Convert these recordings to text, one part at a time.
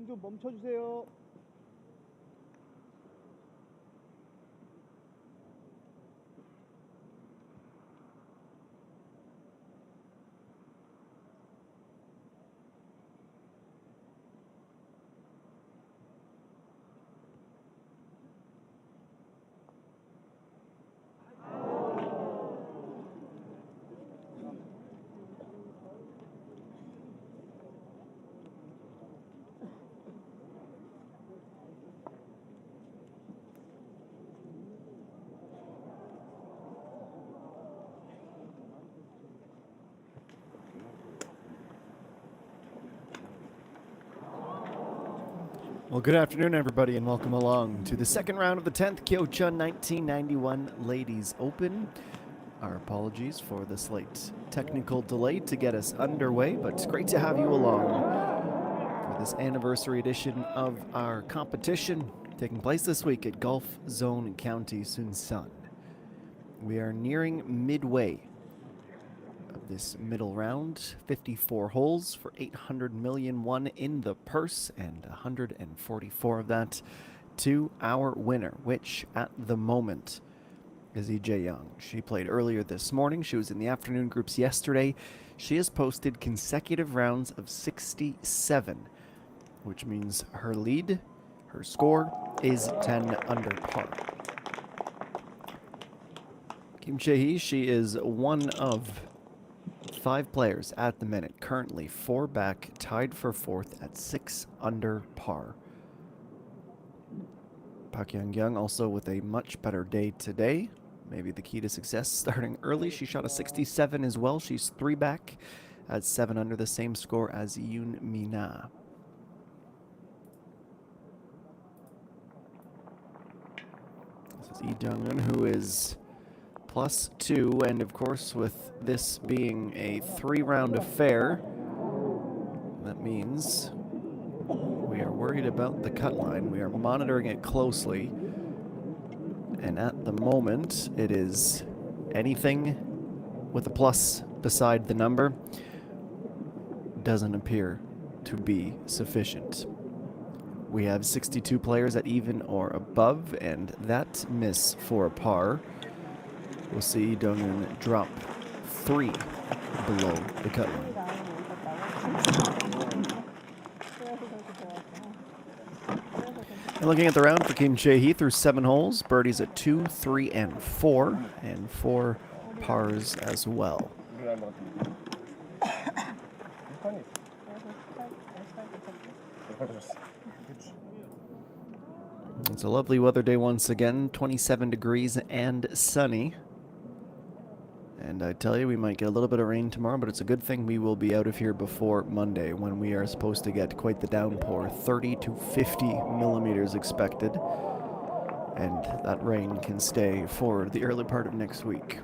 좀 멈춰주세요. Well, good afternoon, everybody, and welcome along to the second round of the 10th Kyochon 1991 Ladies Open. Our apologies for the slight technical delay to get us underway, but it's great to have you along for this anniversary edition of our competition taking place this week at Gulf Zone County Sunsan. We are nearing midway of this middle round, 54 holes for 800 million won in the purse, and 144 of that to our winner, which at the moment is EJ Young. She played earlier this morning. She was in the afternoon groups yesterday. She has posted consecutive rounds of 67, which means her lead, her score, is 10 under par. Kim Chae-hee, she is one of 5 players at the minute, currently 4 back, tied for 4th at 6 under par. Pak Young also with a much better day today. Maybe the key to success starting early. She shot a 67 as well. She's 3 back at 7 under, the same score as Yoon Mi-na. This is Lee Jung-eun, who is +2, and of course with this being a 3-round affair, that means we are worried about the cut line. We are monitoring it closely, and at the moment it is anything with a plus beside the number doesn't appear to be sufficient. We have 62 players at even or above, and that miss for a par. We'll see Dong-eun drop 3 below the cut line. And looking at the round for Kim Chae-hee through 7 holes, birdies at 2, 3, and 4 pars as well. It's a lovely weather day once again, 27 degrees and sunny. And I tell you, we might get a little bit of rain tomorrow, but it's a good thing we will be out of here before Monday, when we are supposed to get quite the downpour, 30 to 50 millimeters expected. And that rain can stay for the early part of next week.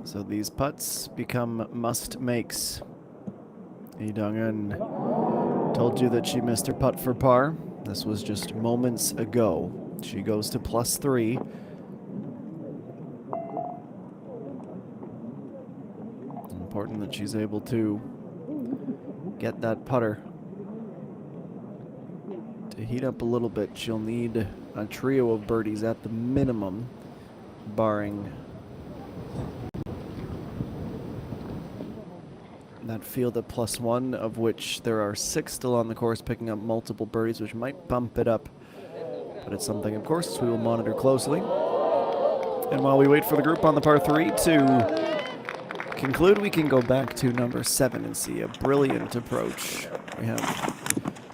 So these putts become must-makes. Lee Dong-eun told you that she missed her putt for par. This was just moments ago. She goes to +3. Important that she's able to get that putter to heat up a little bit. She'll need a trio of birdies at the minimum, barring that field at +1, of which there are 6 still on the course picking up multiple birdies, which might bump it up. But it's something, of course, we will monitor closely. And while we wait for the group on the par 3 to conclude, we can go back to number 7 and see a brilliant approach. We have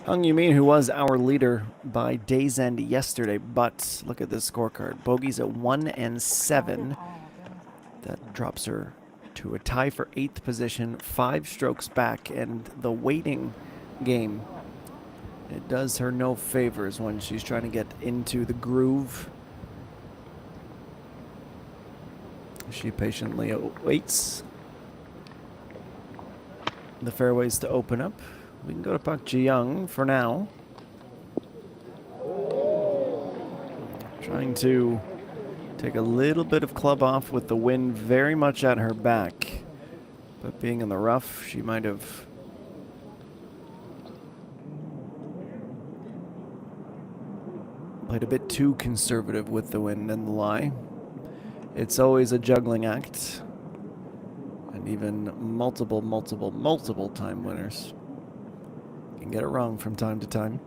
Hung Yoo-min, who was our leader by day's end yesterday, but look at this scorecard. Bogeys at 1 and 7. That drops her to a tie for 8th position, 5 strokes back, and the waiting game, it does her no favors when she's trying to get into the groove. She patiently waits the fairways to open up. We can go to Pak Ji-young for now. Trying to take a little bit of club off with the wind very much at her back. But being in the rough, she might have Played a bit too conservative with the wind and the lie. It's always a juggling act. And even multiple time winners can get it wrong from time to time.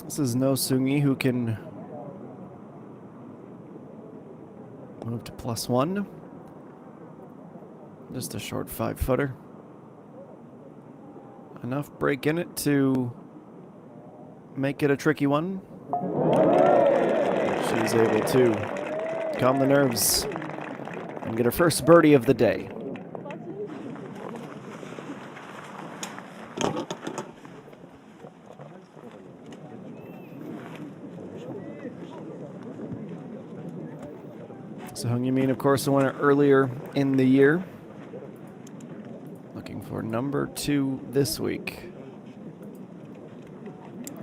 This is No Sungi, who can move to +1. Just a short 5-footer. Enough break in it to make it a tricky one. She's able to calm the nerves and get her first birdie of the day. So Hung Yamin, of course, the winner earlier in the year. Looking for number 2 this week.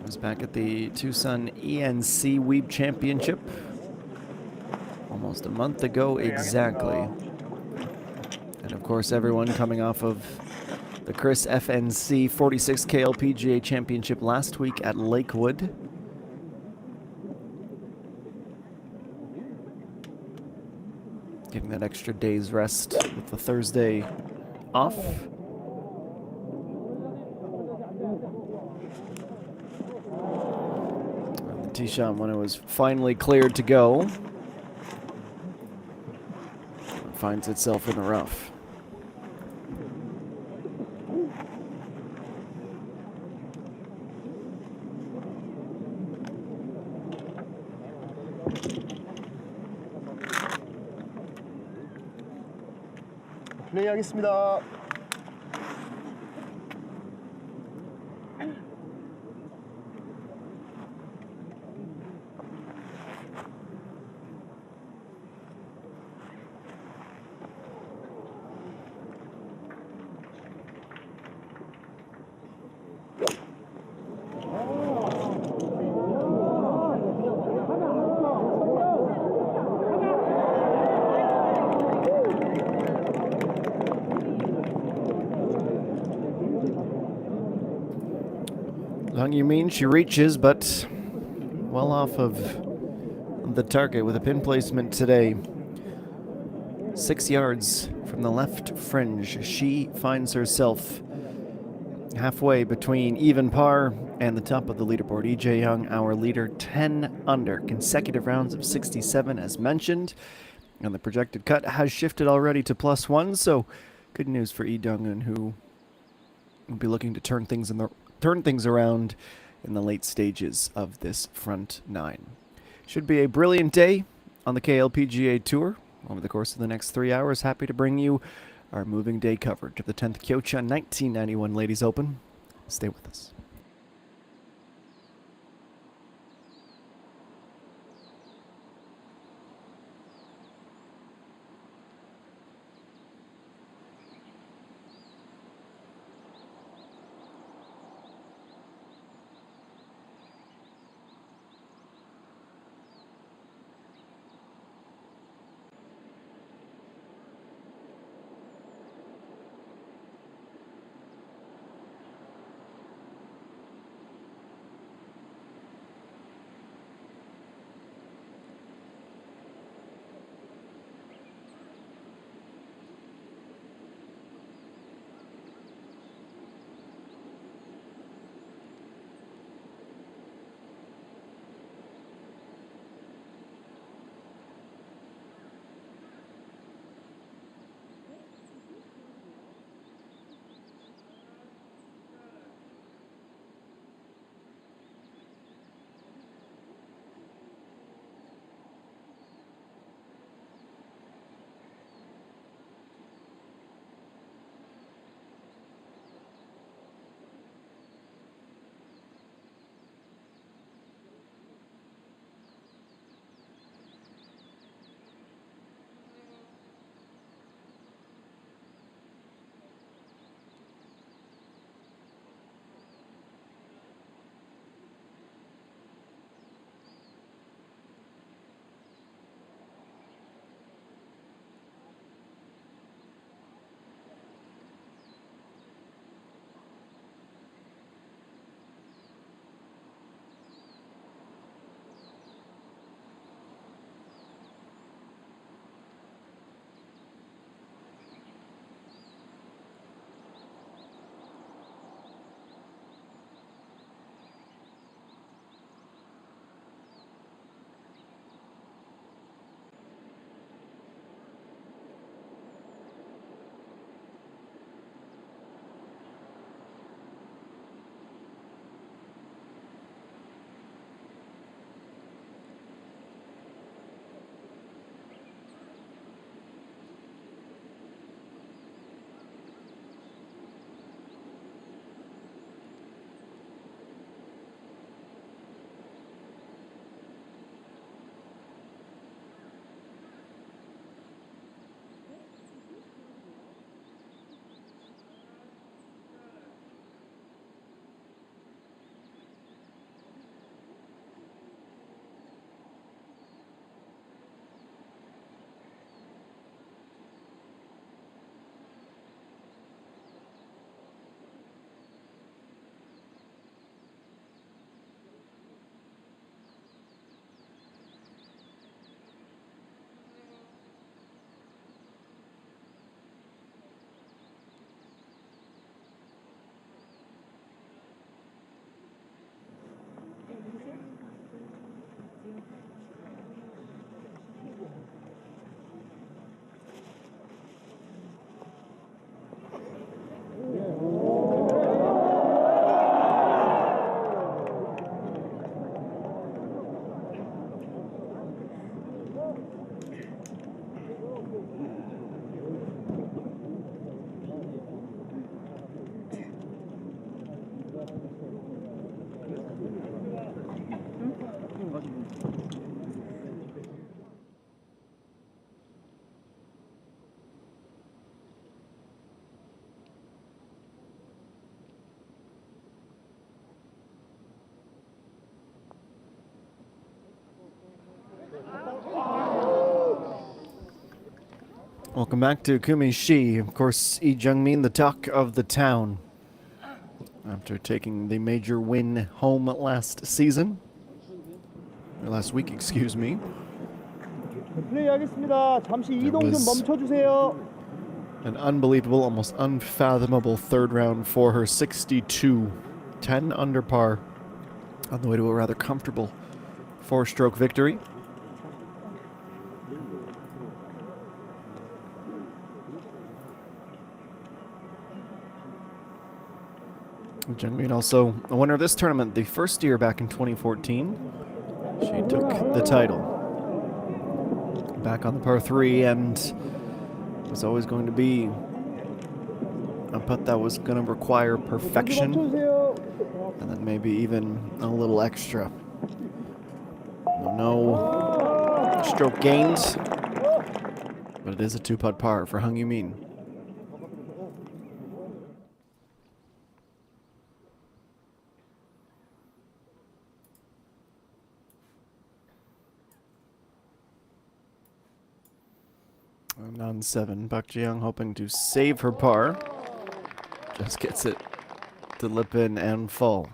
Was back at the Tucson ENC Weeb Championship almost a month ago exactly. And of course, everyone coming off of the Chris FNC 46 KLPGA Championship last week at Lakewood. Getting that extra day's rest with the Thursday off. And the tee shot when it was finally cleared to go, it finds itself in the rough. 플레이하겠습니다. Hung Yamin, she reaches, but well off of the target with a pin placement today. 6 yards from the left fringe. She finds herself halfway between even par and the top of the leaderboard. EJ Young, our leader, 10 under. Consecutive rounds of 67 as mentioned. And the projected cut has shifted already to +1, so good news for Lee Dong-eun, who will be looking to turn things around in the late stages of this front 9. Should be a brilliant day on the KLPGA Tour. Over the course of the next 3 hours, happy to bring you our moving day coverage of the 10th Kyochon 1991 Ladies Open. Stay with us. Welcome back to Kumi Shi. Of course, Lee Jung-min, the talk of the town. After taking the major win home last season. Or last week, excuse me. 플레이하겠습니다. 잠시 이동 좀 was 멈춰주세요. an unbelievable, almost unfathomable third round for her. 62, 10 under par. On the way to a rather comfortable 4-stroke victory. Jung-min also a winner of this tournament the first year back in 2014. She took the title. Back on the par 3, and it was always going to be a putt that was going to require perfection, and then maybe even a little extra. No stroke gains, but it is a 2-putt par for Hung Yoo-min. And on 7, Park Ji-young hoping to save her par. Just gets it to lip in and fall.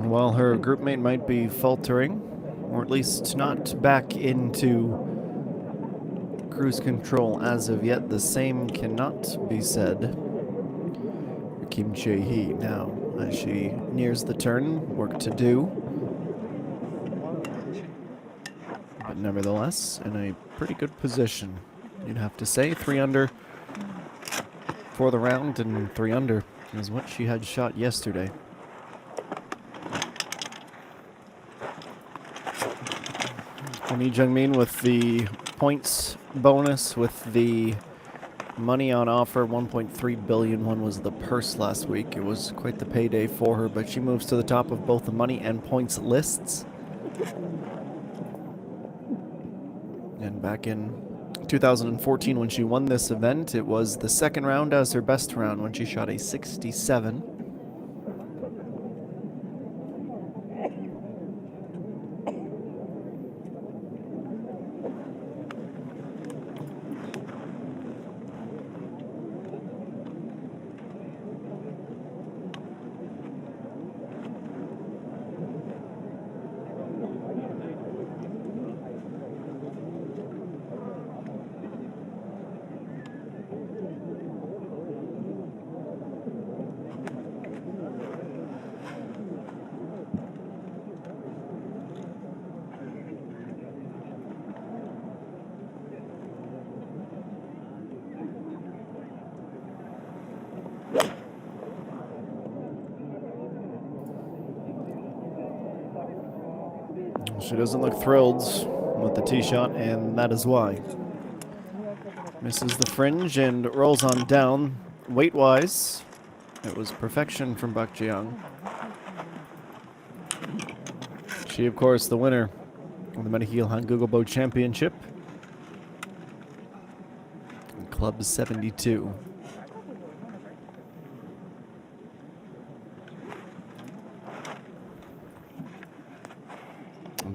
While her groupmate might be faltering, or at least not back into cruise control as of yet, the same cannot be said for Kim Chae-hee now as she nears the turn. Work to do, but nevertheless in a pretty good position, you'd have to say. 3 under for the round, and 3 under is what she had shot yesterday. And Lee Jung-min with the points bonus, with the money on offer. 1.3 billion won was the purse last week. It was quite the payday for her, but she moves to the top of both the money and points lists. And back in 2014 when she won this event, it was the second round as her best round when she shot a 67. She doesn't look thrilled with the tee shot, and that is why. Misses the fringe and rolls on down. Weight-wise, it was perfection from Park Ji-young. She, of course, the winner of the Mediheal Hangugobo Championship. Club 72.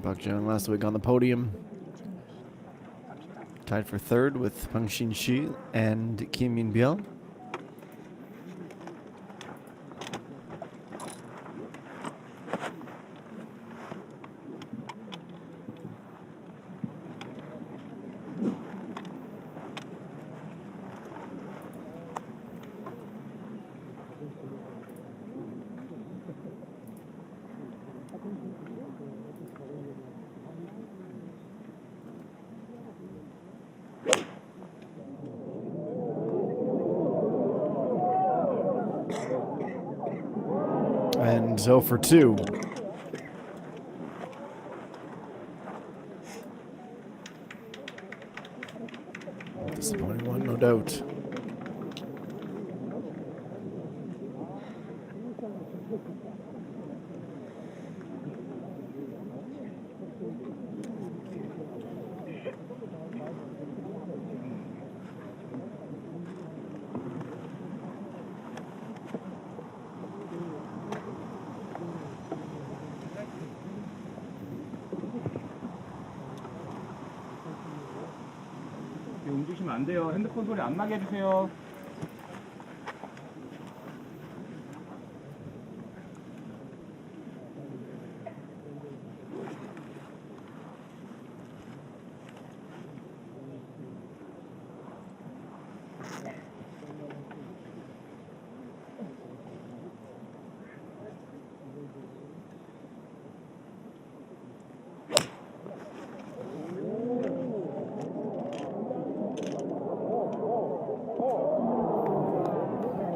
Park Ji-young last week on the podium, tied for third with Pang Xin-shi and Kim Min-byul. And 0 for 2. Disappointing one, no doubt. 움직이시면 안 돼요. 핸드폰 소리 안 나게 해주세요.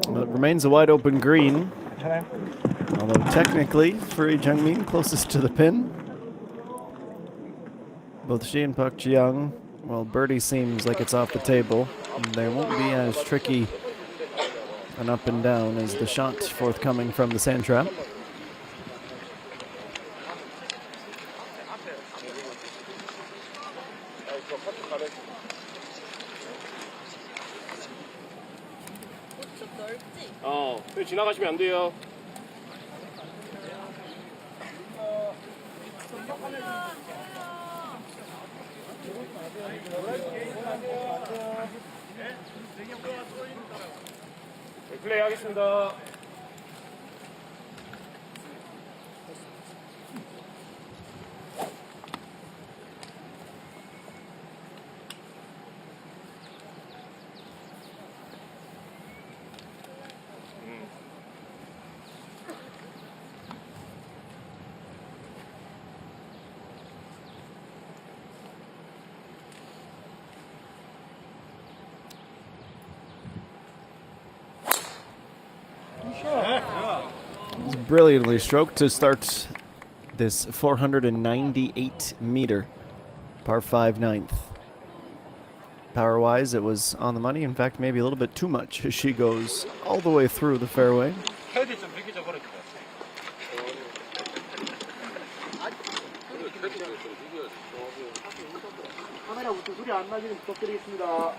Well, it remains a wide open green, 괜찮아요? although technically for Lee Jung-min closest to the pin. Both she and Park Ji-young, well, birdie seems like it's off the table. There won't be as tricky an up and down as the shot forthcoming from the sand trap. 지나가시면 안 돼요. 플레이 하겠습니다. Brilliantly stroked to start this 498 meter par 5 ninth. Power wise, it was on the money. In fact, maybe a little bit too much as she goes all the way through the fairway. 카메라부터 소리 안 나기는 부탁드리겠습니다.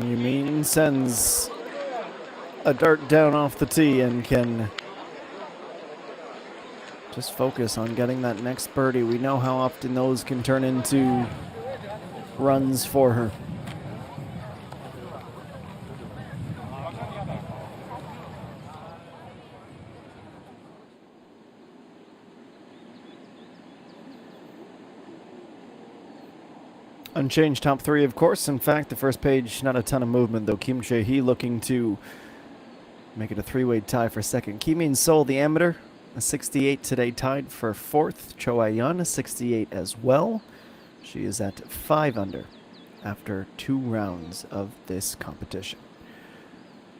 Yumin sends a dart down off the tee and can just focus on getting that next birdie. We know how often those can turn into runs for her. Unchanged top three, of course. In fact, the first page, not a ton of movement, though. Kim Chae-hee looking to make it a three-way tie for second. Kim Min-sol, the amateur, a 68 today, tied for fourth. Cho Ae-yeon, a 68 as well. She is at 5 under after 2 rounds of this competition.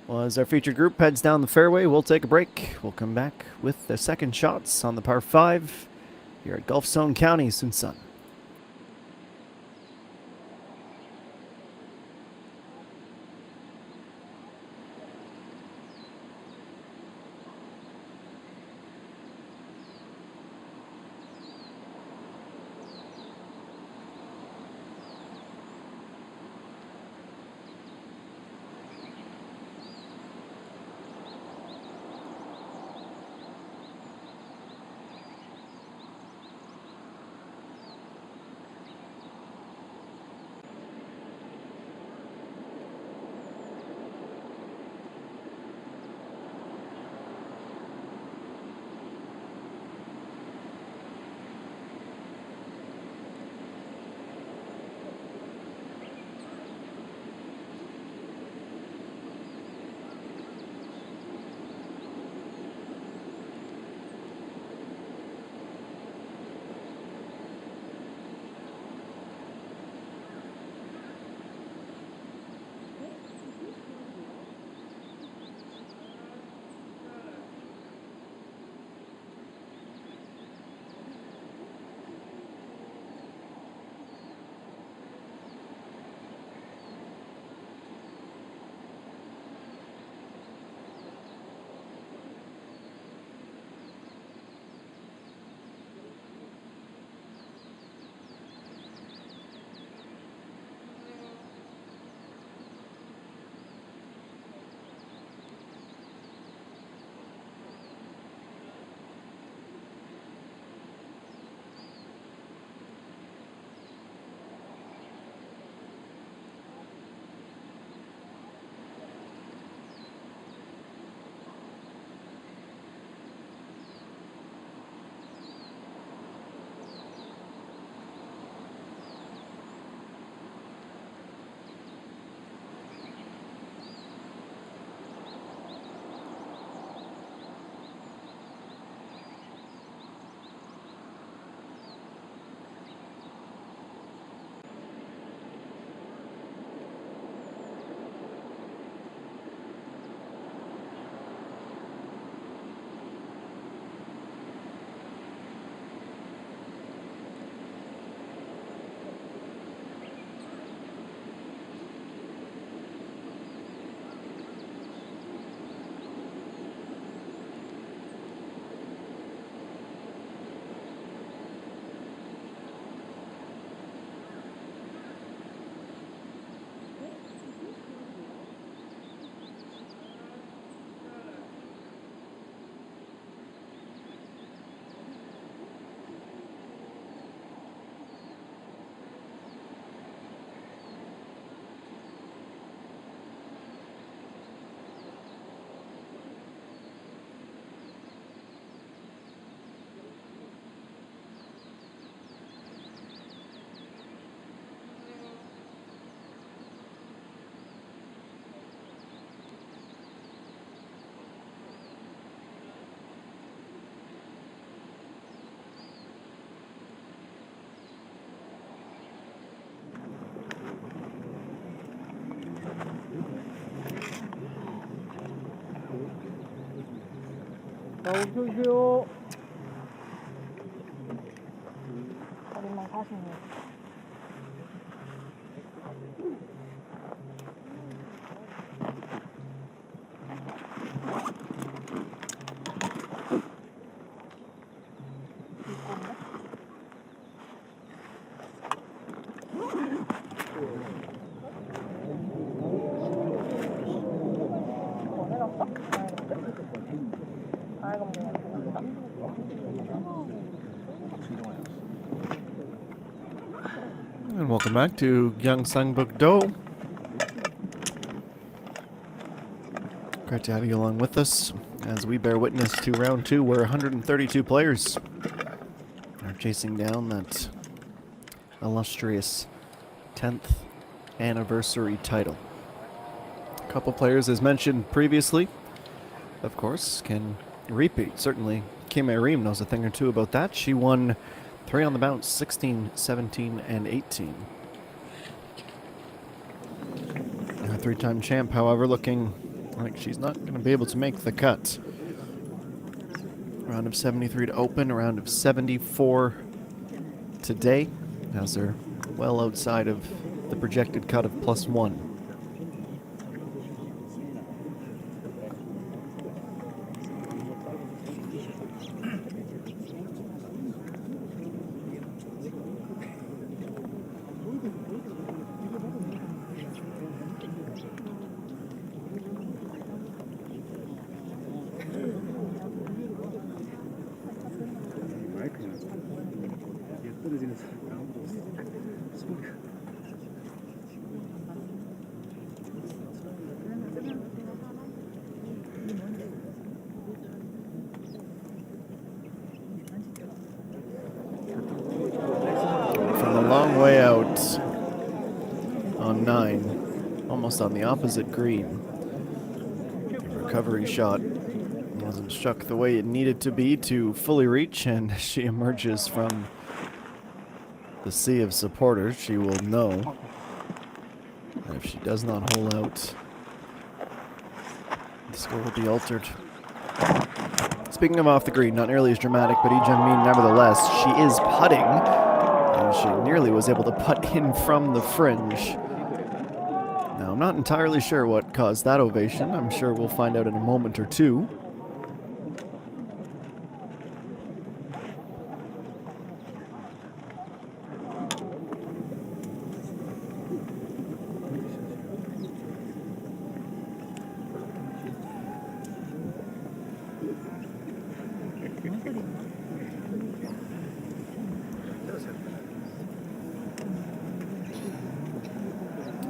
Well, as our featured group heads down the fairway, we'll take a break. We'll come back with the second shots on the par 5 here at Gulfstone County, Sunsan. 웃어주세요. 거리만 46. And welcome back to Gyeongsangbuk-do. Great to have you along with us as we bear witness to round two, where 132 players are chasing down that illustrious 10th anniversary title. A couple players, as mentioned previously, of course, can repeat. Certainly, Kim Ae-rim knows a thing or two about that. She won 3 on the bounce, 16, 17, and 18. Our 3-time champ, however, looking like she's not going to be able to make the cut. Round of 73 to open, a round of 74 today, as they're well outside of the projected cut of +1. From a long way out on 9, almost on the opposite green. The recovery shot wasn't struck the way it needed to be to fully reach, and she emerges from the sea of supporters. She will know that if she does not hold out, the score will be altered. Speaking of off the green, not nearly as dramatic, but Lee Jung-min, nevertheless, she is putting, and she nearly was able to putt in from the fringe. Now, I'm not entirely sure what caused that ovation. I'm sure we'll find out in a moment or two.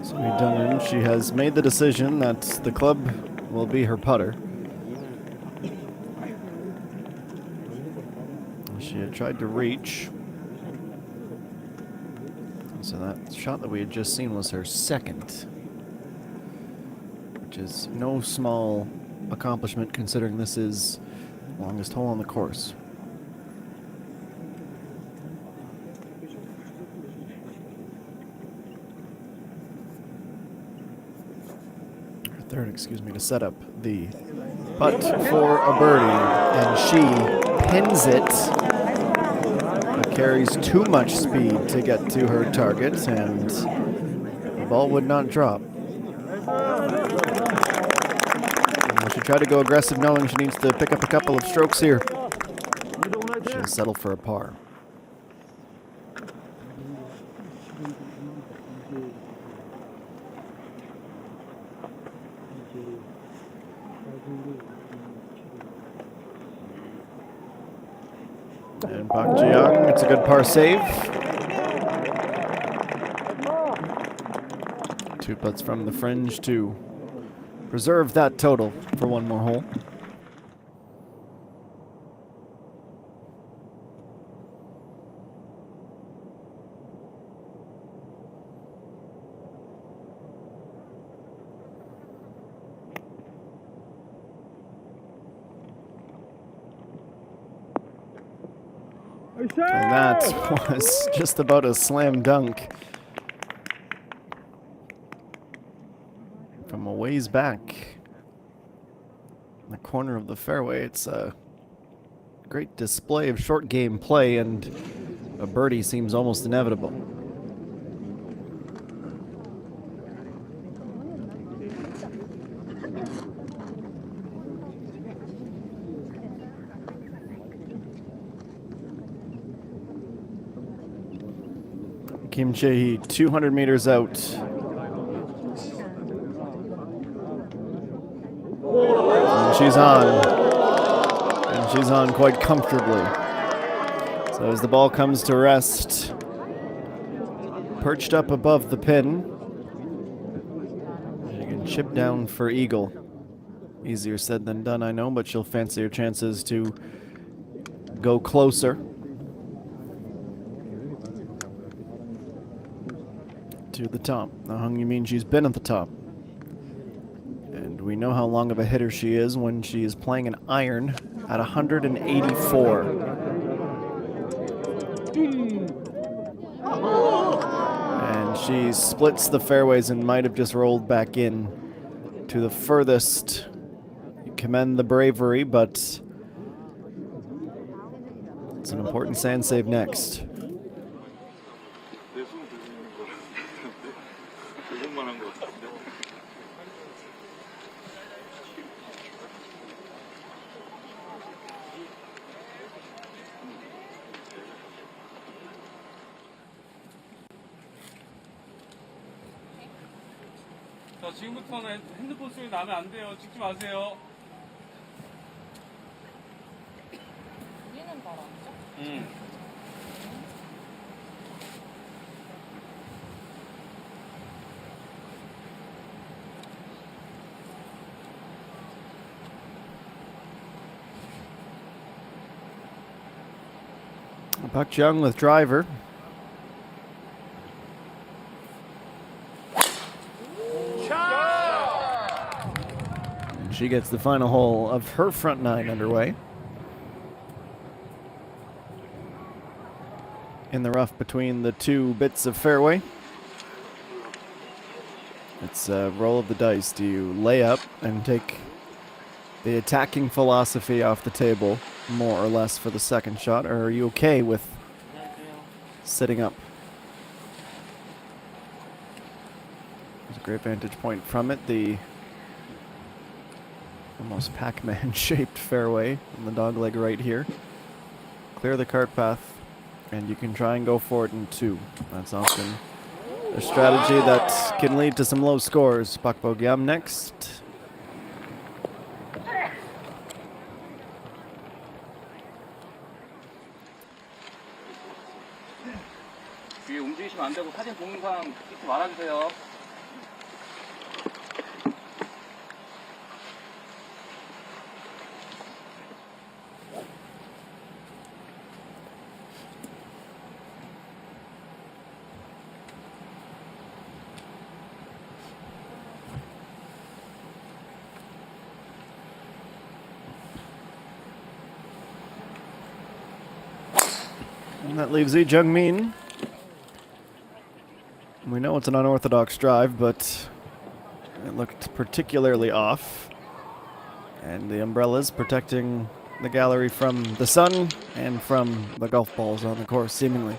So Lee Jung-min, she has made the decision that the club will be her putter. She had tried to reach. So that shot that we had just seen was her second, which is no small accomplishment considering this is the longest hole on the course. Third, excuse me, to set up the putt for a birdie, and she pins it, but carries too much speed to get to her target, and the ball would not drop. And she tried to go aggressive, knowing she needs to pick up a couple of strokes here. She'll settle for a par. And Park Ji-young, it's a good par save. 2 putts from the fringe to preserve that total for one more hole. And that was just about a slam dunk from a ways back in the corner of the fairway. It's a great display of short game play, and a birdie seems almost inevitable. Kim Chae-hee, 200 meters out. And she's on. And she's on quite comfortably. So as the ball comes to rest, perched up above the pin, she can chip down for eagle. Easier said than done, I know, but she'll fancy her chances to go closer to the top. Now, Hung Yoo-min, she's been at the top. And we know how long of a hitter she is when she is playing an iron at 184. And she splits the fairways and might have just rolled back in to the furthest. You commend the bravery, but it's an important sand save next. 자, 지금부터는 핸드폰 소리 나면 안 돼요. 찍지 마세요. 얘는 바람이죠? Park Jung with driver. And she gets the final hole of her front nine underway. In the rough between the two bits of fairway. It's a roll of the dice. Do you lay up and take the attacking philosophy off the table, more or less, for the second shot, or are you okay with sitting up? There's a great vantage point from it. The almost Pac-Man shaped fairway on the dogleg right here. Clear the cart path, and you can try and go for it in two. That's often a strategy that can lead to some low scores. Pak Bo-gyam next. 뒤에 움직이시면 안 되고 사진 동영상 찍지 말아주세요. And that leaves Lee Jung-min. We know it's an unorthodox drive, but it looked particularly off. And the umbrella's protecting the gallery from the sun and from the golf balls on the course, seemingly.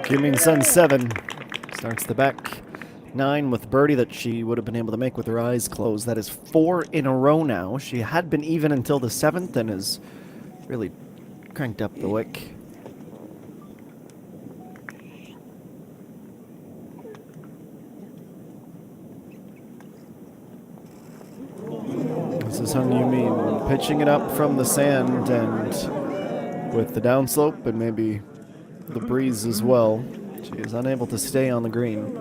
Kim Sun 7 starts the back nine with birdie that she would have been able to make with her eyes closed. That is 4 in a row now. She had been even until the 7th and has really cranked up the wick. This is Hung Yoo-min pitching it up from the sand, and with the downslope and maybe the breeze as well, She is unable to stay on the green.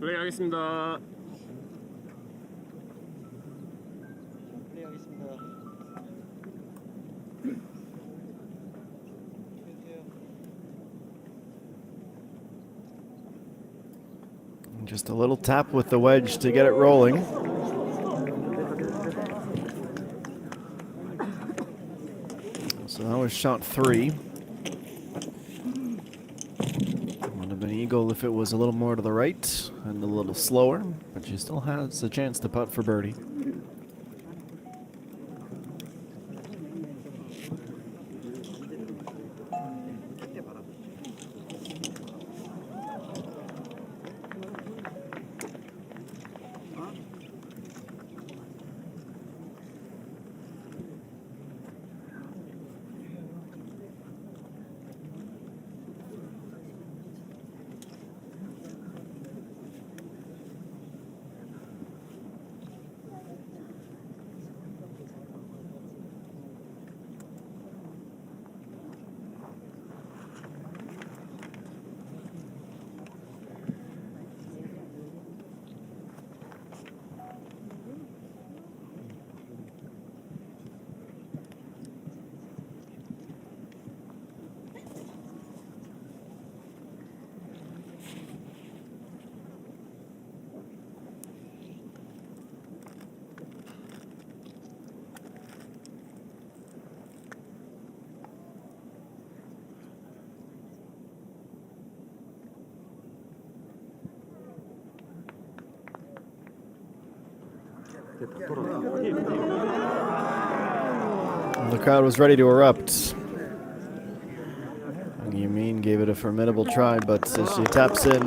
플레이하겠습니다. Just a little tap with the wedge to get it rolling. So that was shot 3. Would have been eagle if it was a little more to the right and a little slower, but she still has a chance to putt for birdie. The crowd was ready to erupt. Yamin gave it a formidable try, but as she taps in,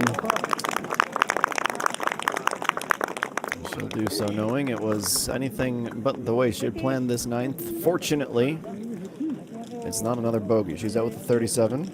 she'll do so knowing it was anything but the way she had planned this 9th. Fortunately, it's not another bogey. She's out with a 37.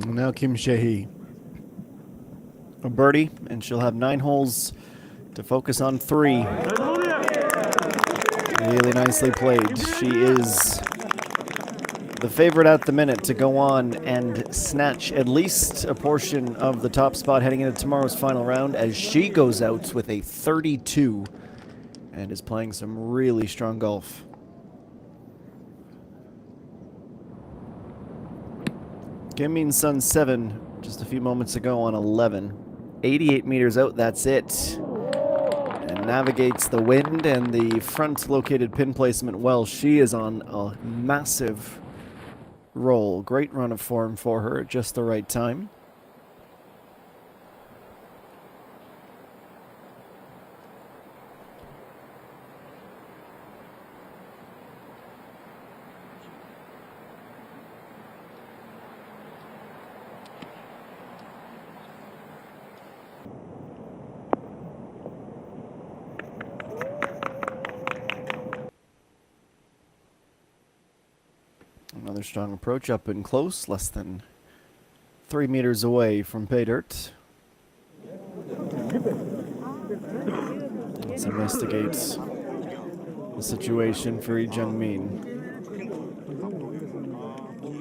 Now Kim Shahi. A birdie, and she'll have 9 holes to focus on 3. Really nicely played. She is the favorite at the minute to go on and snatch at least a portion of the top spot heading into tomorrow's final round, as she goes out with a 32 and is playing some really strong golf. Kim Min Sun 7 just a few moments ago on 11. 88 meters out, that's it. And navigates the wind and the front located pin placement well. She is on a massive roll. Great run of form for her at just the right time. Another strong approach up and close, less than 3 meters away from pay dirt. Let's investigate the situation for Lee Jung-min.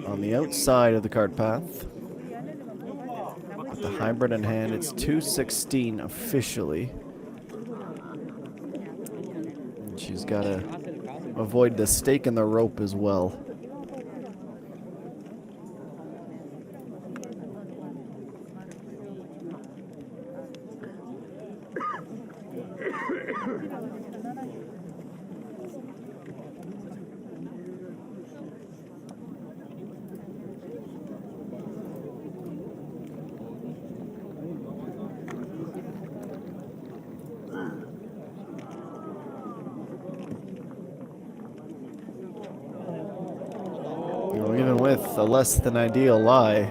On on the outside of the cart path. With the hybrid in hand, it's 216 officially. And she's got to avoid the stake in the rope as well. Even with a less than ideal lie,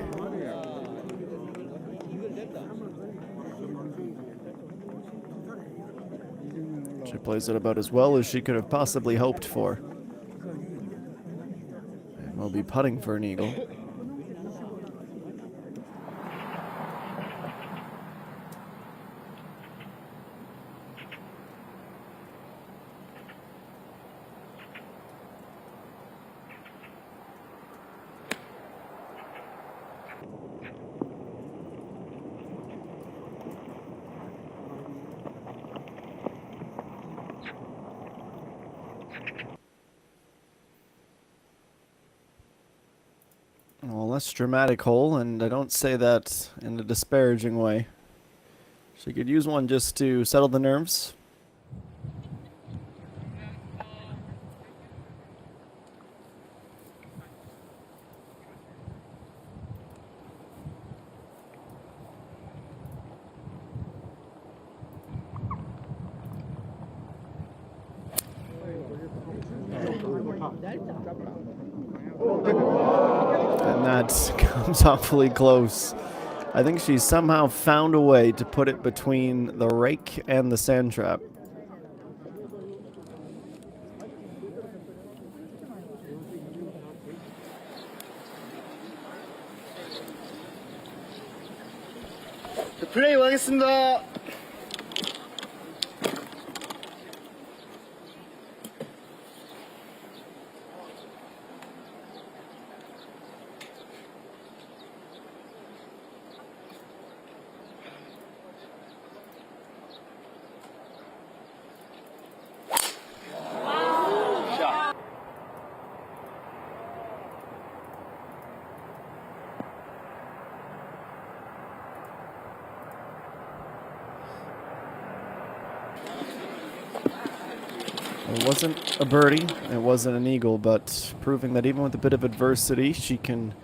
she plays it about as well as she could have possibly hoped for. And will be putting for an eagle. Well, less dramatic hole, and I don't say that in a disparaging way. She could use one just to settle the nerves. And that comes awfully close. I think she somehow found a way to put it between the rake and the sand trap. 플레이 하겠습니다. It wasn't a birdie, it wasn't an eagle, but proving that even with a bit of adversity, she can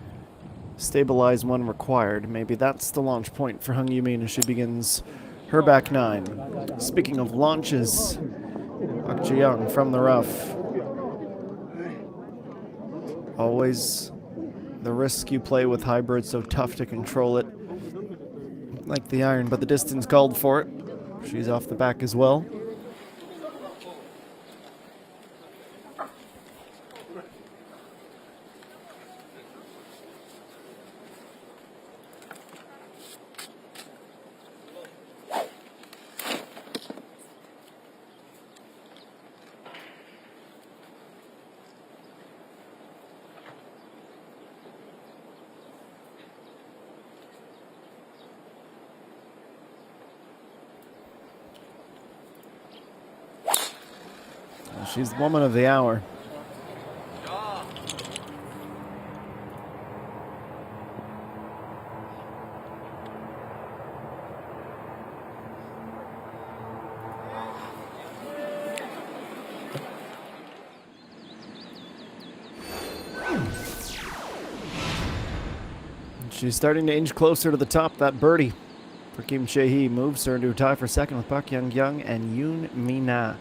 stabilize when required. Maybe that's the launch point for Hung Yumin as she begins her back nine. Speaking of launches, Park Ji-young from the rough. Always the risk you play with hybrid, so tough to control it. Like the iron, but the distance called for it. She's off the back as well. She's the woman of the hour. She's starting to inch closer to the top. That birdie for Kim Chae-hee moves her into a tie for second with Park Young-kyung and Yoon Mi-na.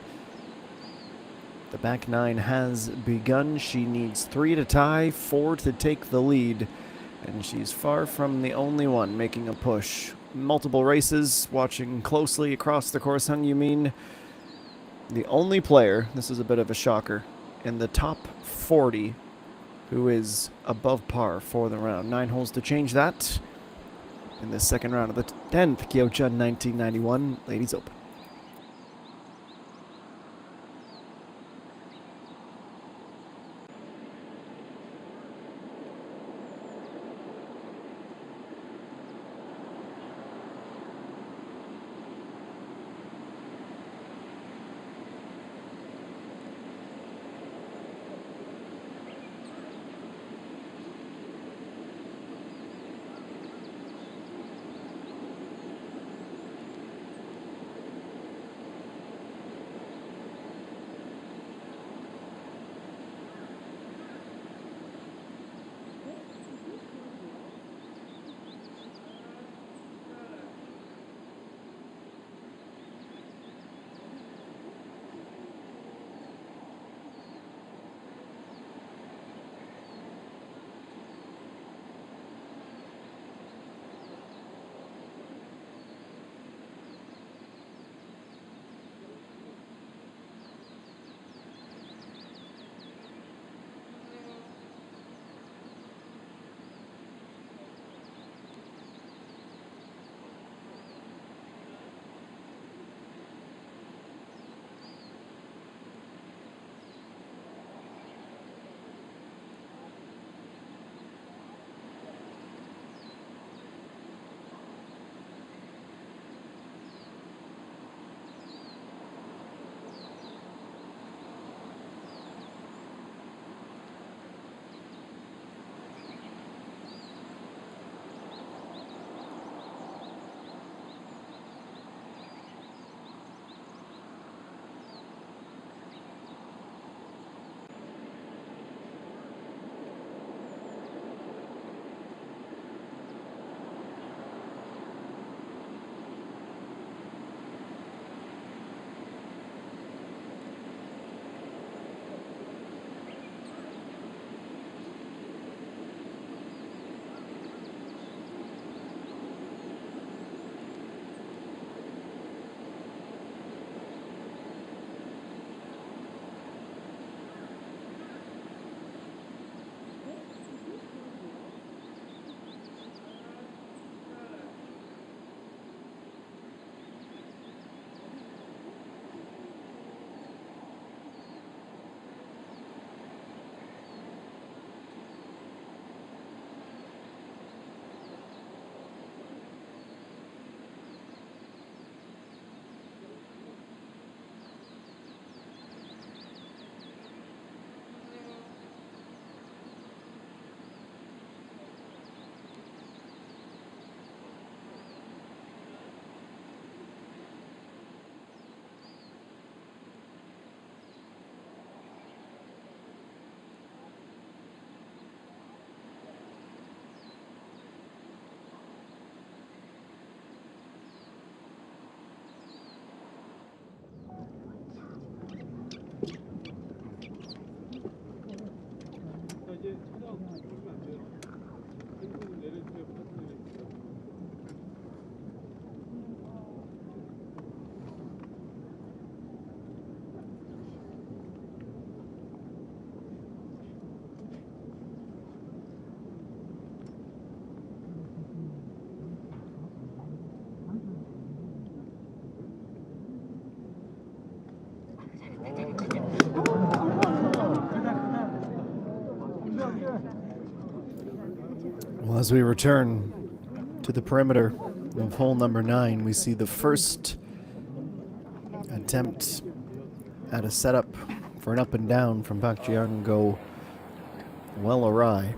The back nine has begun. She needs 3 to tie, 4 to take the lead, and she's far from the only one making a push. Multiple races, watching closely across the course. Hung Yumin, the only player, this is a bit of a shocker, in the top 40 who is above par for the round. 9 holes to change that in the second round of the 10th Kyochon 1991 Ladies Open. Well, as we return to the perimeter of hole number 9, we see the first attempt at a setup for an up and down from Park Ji-young go well awry.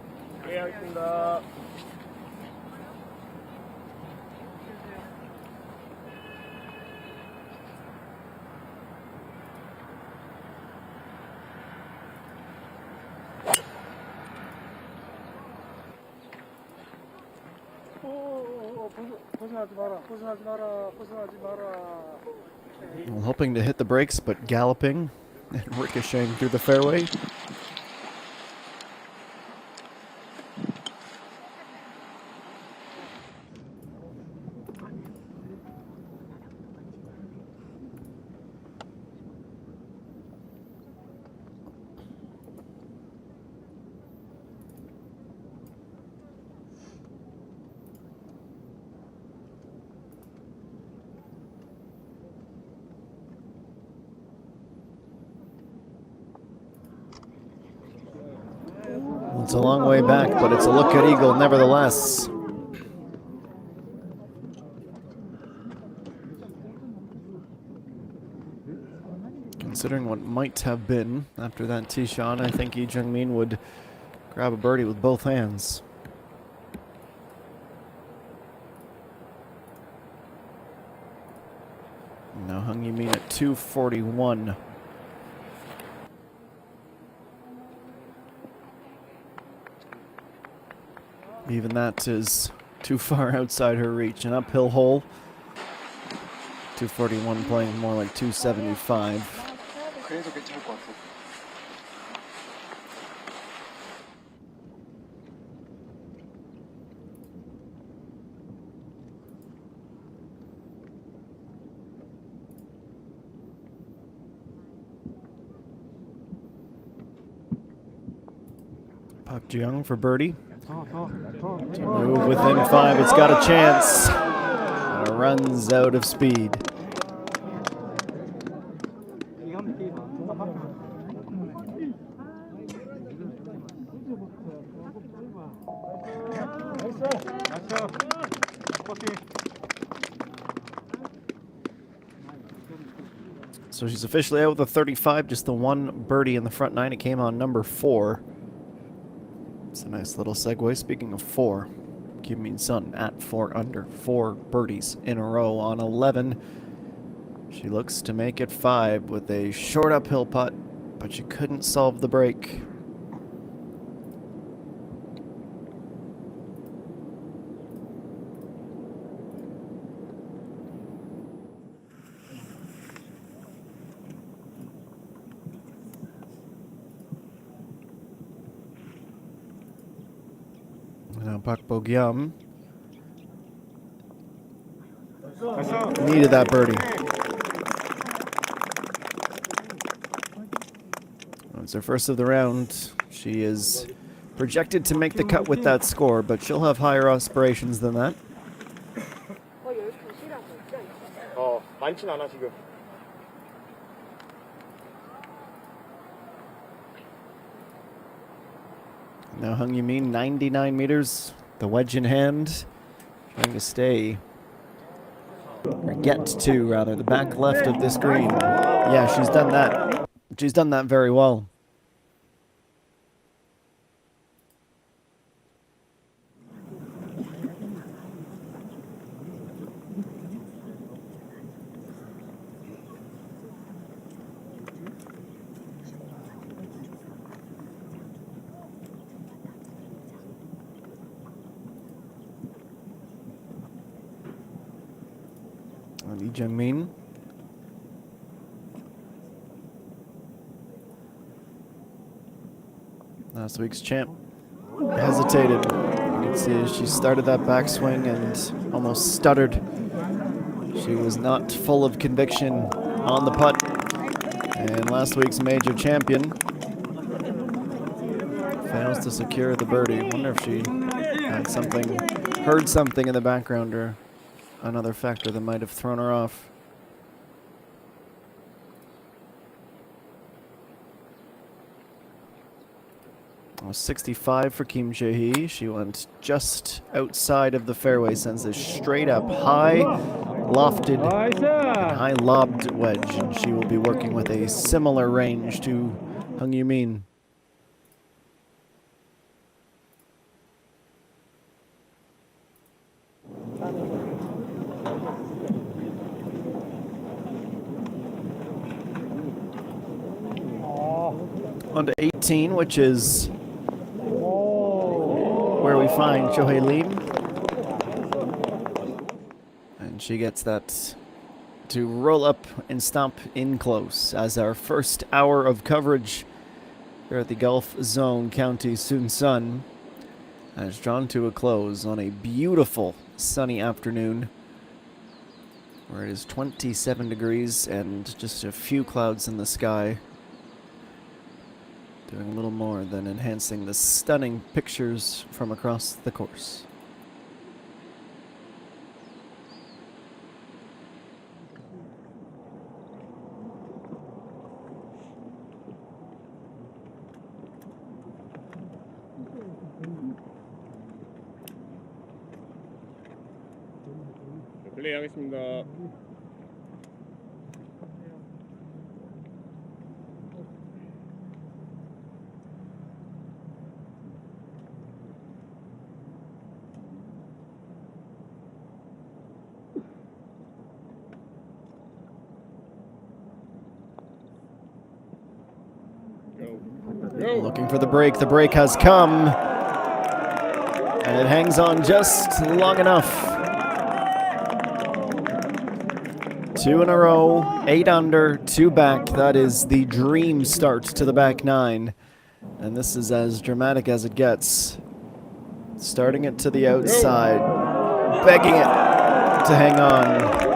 Well, hoping to hit the brakes, but galloping and ricocheting through the fairway. It's a long way back, but it's a look at eagle nevertheless. Considering what might have been after that tee shot, I think Lee Jung-min would grab a birdie with both hands. Now Hung Yi-min at 241. Even that is too far outside her reach. An uphill hole. 241 playing more like 275. 그래서 괜찮을 것 같아. Park Ji-young for birdie. To move within 5, it's got a chance. And it runs out of speed. So she's officially out with a 35, just the one birdie in the front 9. It came on number 4. It's a nice little segue. Speaking of 4, Kim Min-sun at 4 under, 4 birdies in a row on 11. She looks to make it 5 with a short uphill putt, but she couldn't solve the break. Now Park Bo-gyum needed that birdie. It's her first of the round. She is projected to make the cut with that score, but she'll have higher aspirations than that. 많진 않아 지금. Now Hung Yi-min, 99 meters, the wedge in hand, trying to stay, or get to rather, the back left of this green. Yeah, she's done that. She's done that very well. Lee Jung-min. Last week's champ hesitated. You can see she started that backswing and almost stuttered. She was not full of conviction on the putt. And last week's major champion fails to secure the birdie. I wonder if she had something, heard something in the background or another factor that might have thrown her off. 65 for Kim Jae-hee. She went just outside of the fairway, sends a straight up high lofted and high lobbed wedge, and she will be working with a similar range to Hung Yoo-min. On to 18, which is where we find Cho-hei Lim. And she gets that to roll up and stomp in close as our first hour of coverage here at the Gulf Zone County Sunsun has drawn to a close on a beautiful sunny afternoon where it is 27 degrees and just a few clouds in the sky, doing a little more than enhancing the stunning pictures from across the course. 플레이하겠습니다. Looking for the break. The break has come. And it hangs on just long enough. 2 in a row, 8 under, 2 back. That is the dream start to the back 9. And this is as dramatic as it gets. Starting it to the outside, begging it to hang on.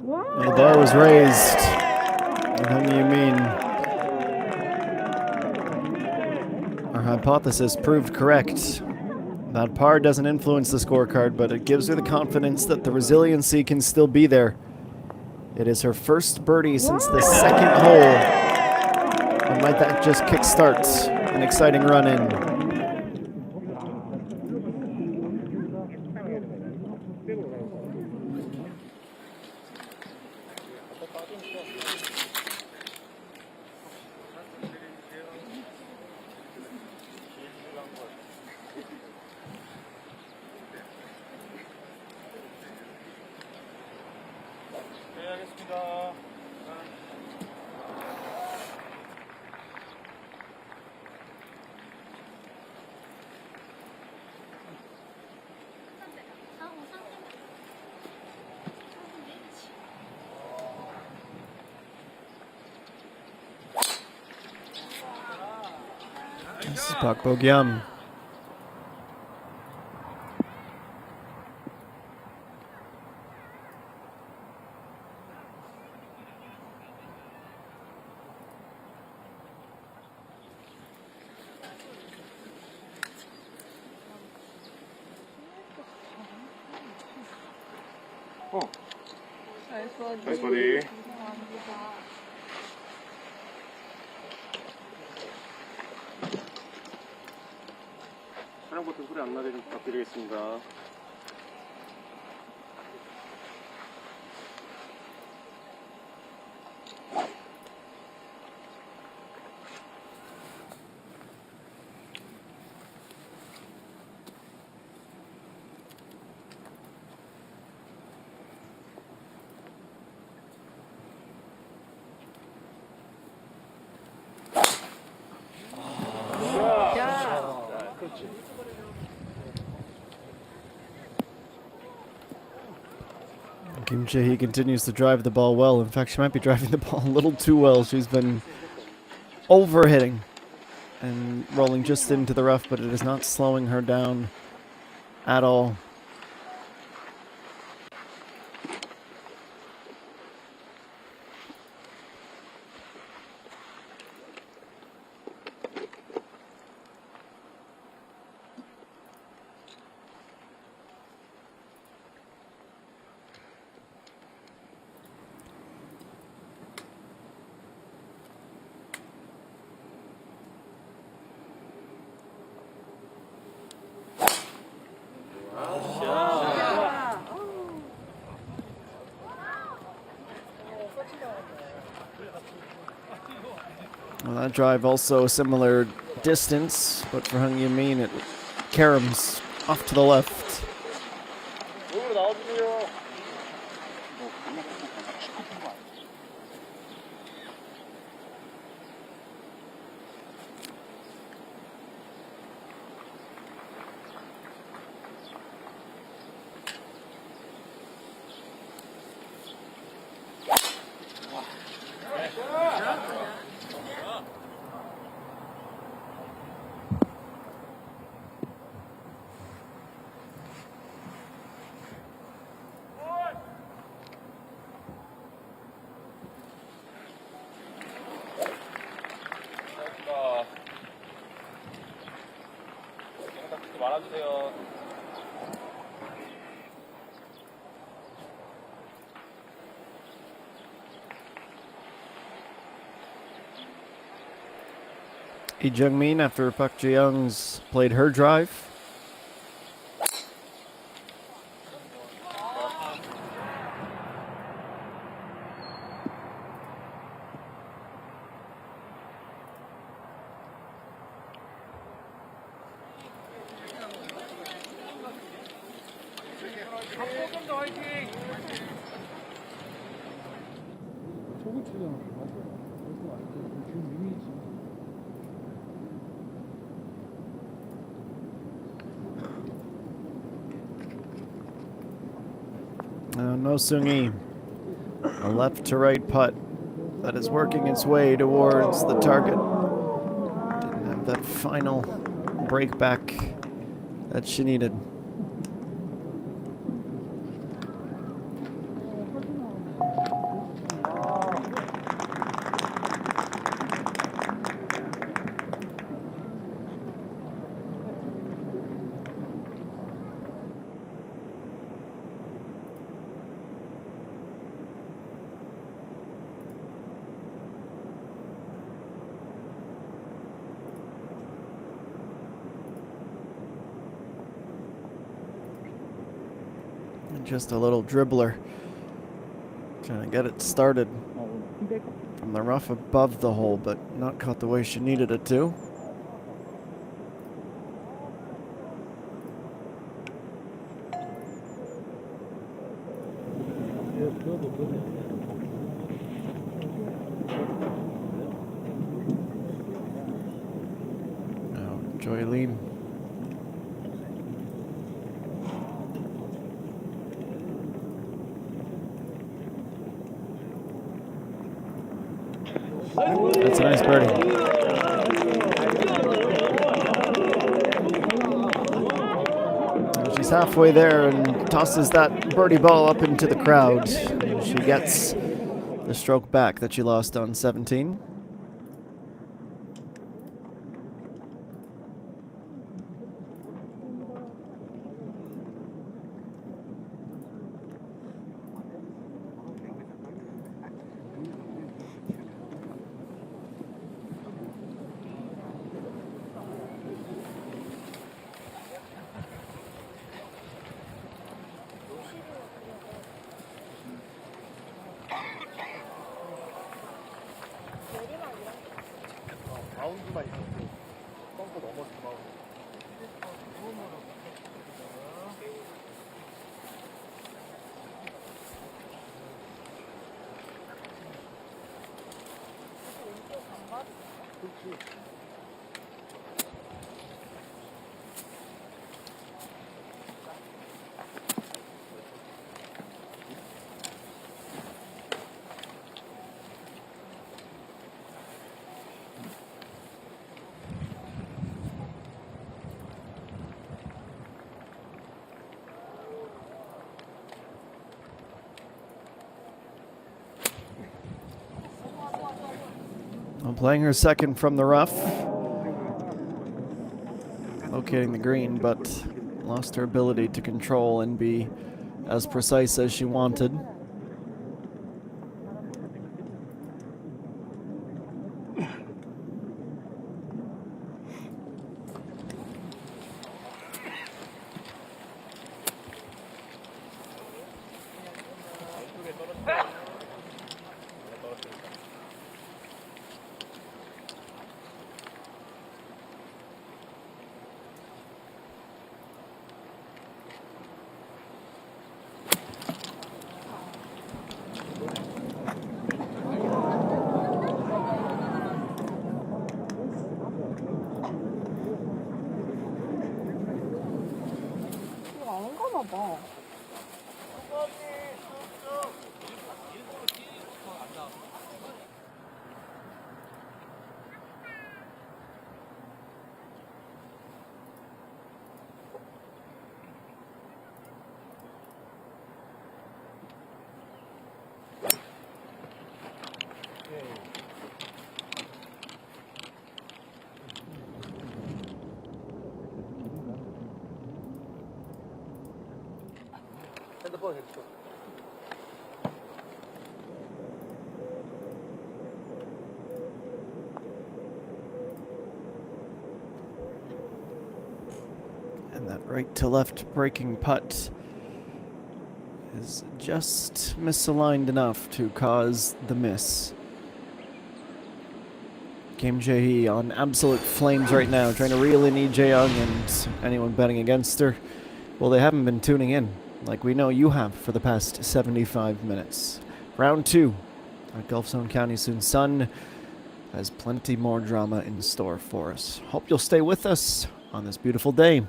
The bar was raised. How do you mean? Our hypothesis proved correct. That par doesn't influence the scorecard, but it gives her the confidence that the resiliency can still be there. It is her first birdie since the second hole. And might that just kickstart an exciting run in? This is Park Bo-gyam. 나이스 버디. 촬영 버튼 소리 안 나게 좀 부탁드리겠습니다. Kim Jae-hee continues to drive the ball well. In fact, she might be driving the ball a little too well. She's been overhitting and rolling just into the rough, but it is not slowing her down at all. Well, that drive also a similar distance, but for Hung Min, it caroms off to the left. 몸으로 나와주세요. 말아주세요. Lee Jung-min, after Park Ji-young's played her drive. No Seung-hee. A left to right putt that is working its way towards the target. Didn't have that final break back that she needed. Just a little dribbler. Trying to get it started from the rough above the hole, but not caught the way she needed it to. Now, Joylene. That's a nice birdie. She's halfway there and tosses that birdie ball up into the crowd. She gets the stroke back that she lost on 17. 바운드만 있어. 뻥커 넘어서 바운드. 그렇지. Well, playing her second from the rough. Locating the green, but lost her ability to control and be as precise as she wanted. 이거 안 가나 봐. 핸드폰 해줘. And that right to left breaking putt is just misaligned enough to cause the miss. Kim Jae-hee on absolute flames right now, trying to reel in Lee Jae-young and anyone betting against her. Well, they haven't been tuning in like we know you have for the past 75 minutes. Round 2 at Gulf Zone County soon. Sun has plenty more drama in store for us. Hope you'll stay with us on this beautiful day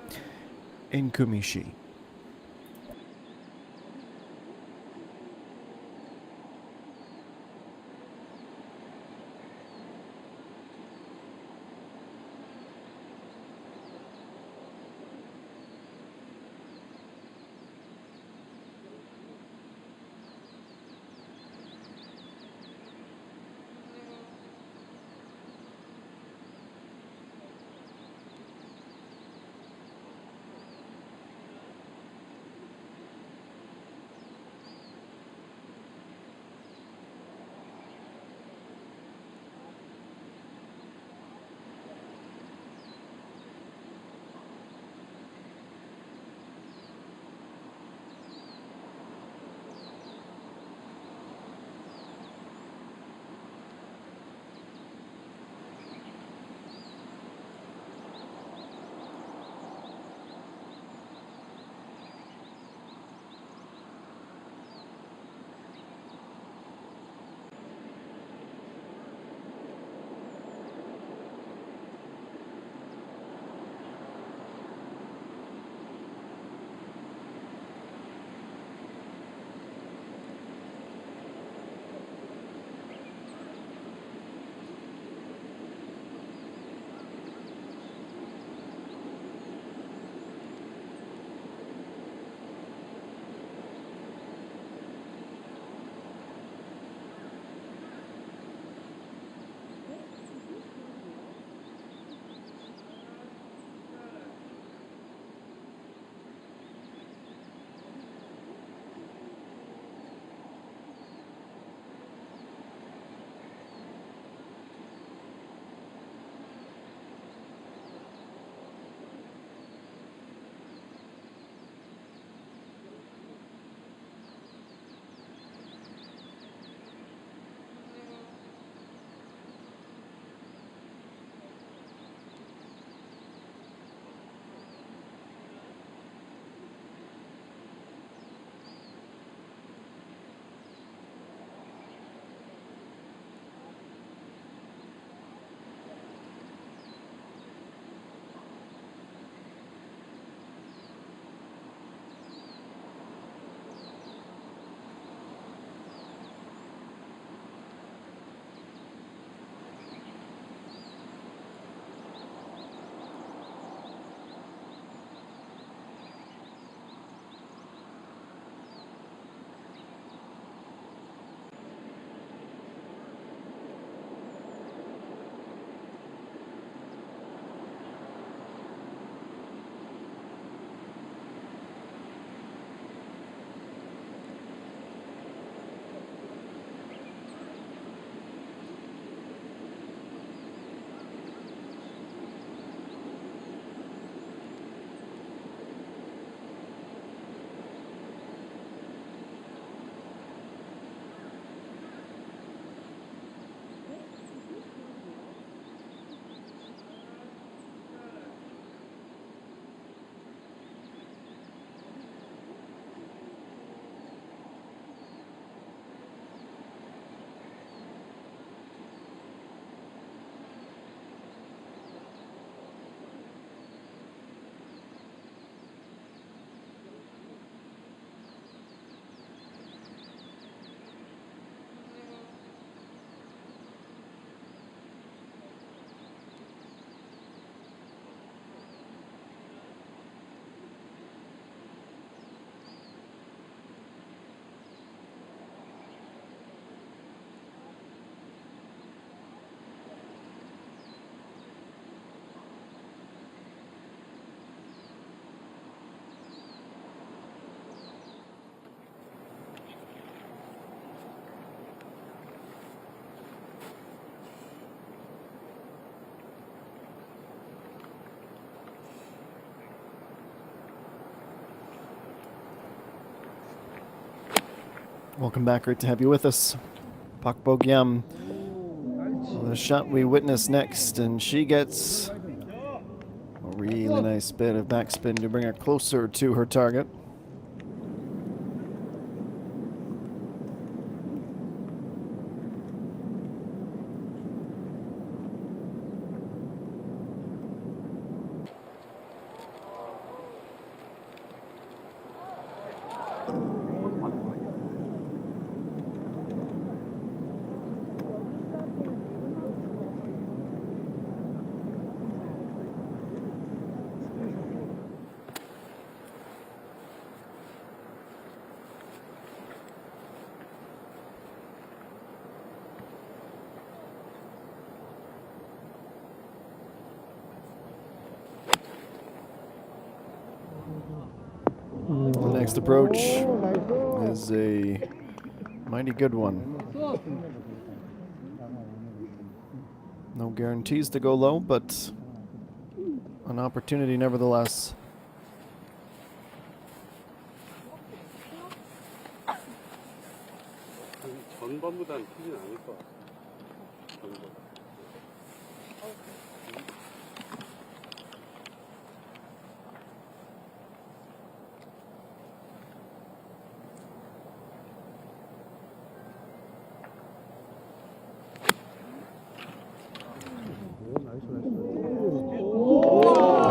in Kumishi. Welcome back. Great to have you with us. Pak Bogyam. The shot we witness next, and she gets a really nice bit of backspin to bring her closer to her target. The next approach is a mighty good one. No guarantees to go low, but an opportunity nevertheless. 전반보다는 크진 않을 것 같아. 전반.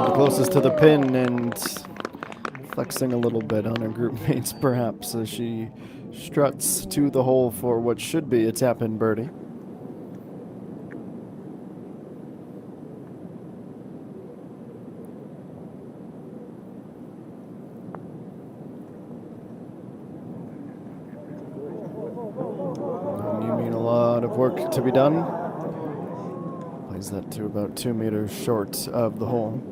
The closest to the pin and flexing a little bit on her group mates perhaps as she struts to the hole for what should be a tap-in birdie. And you mean a lot of work to be done. Plays that to about 2 meters short of the hole.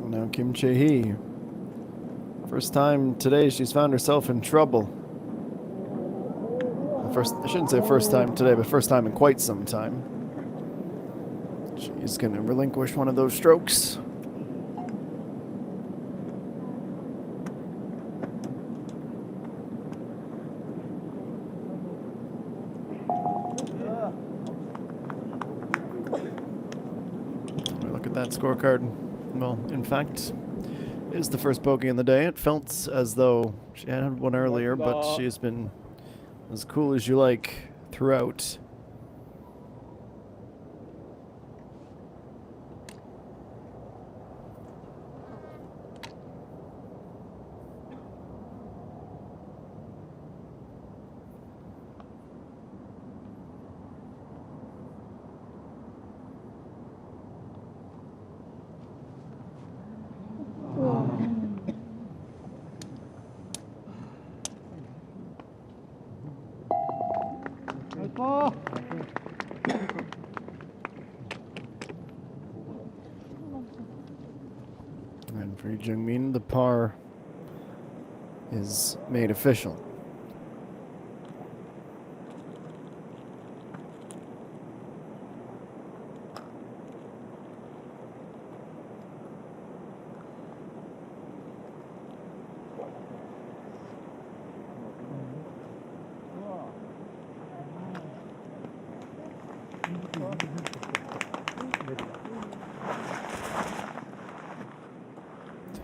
Now Kim Chae-hee. First time today she's found herself in trouble. I shouldn't say first time today, but first time in quite some time. She's going to relinquish one of those strokes. Look at that scorecard. Well, in fact, it is the first bogey in the day. It felt as though she had one earlier, but she has been as cool as you like throughout. And for Jungmin, the par is made official.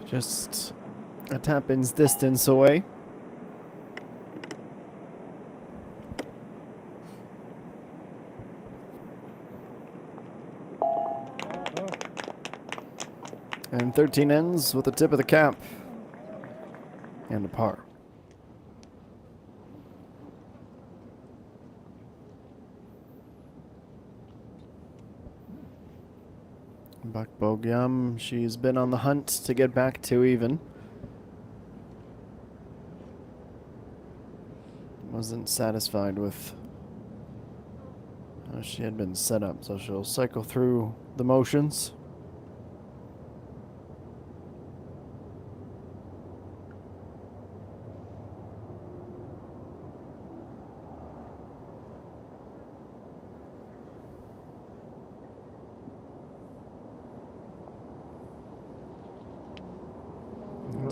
Just a tap-in's distance away. And 13 ends with the tip of the cap and a par. Bak Bogyam, she's been on the hunt to get back to even. Wasn't satisfied with how she had been set up, so she'll cycle through the motions.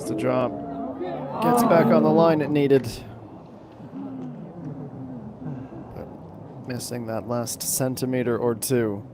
Makes the drop. Gets back on the line it needed. But missing that last centimeter or two.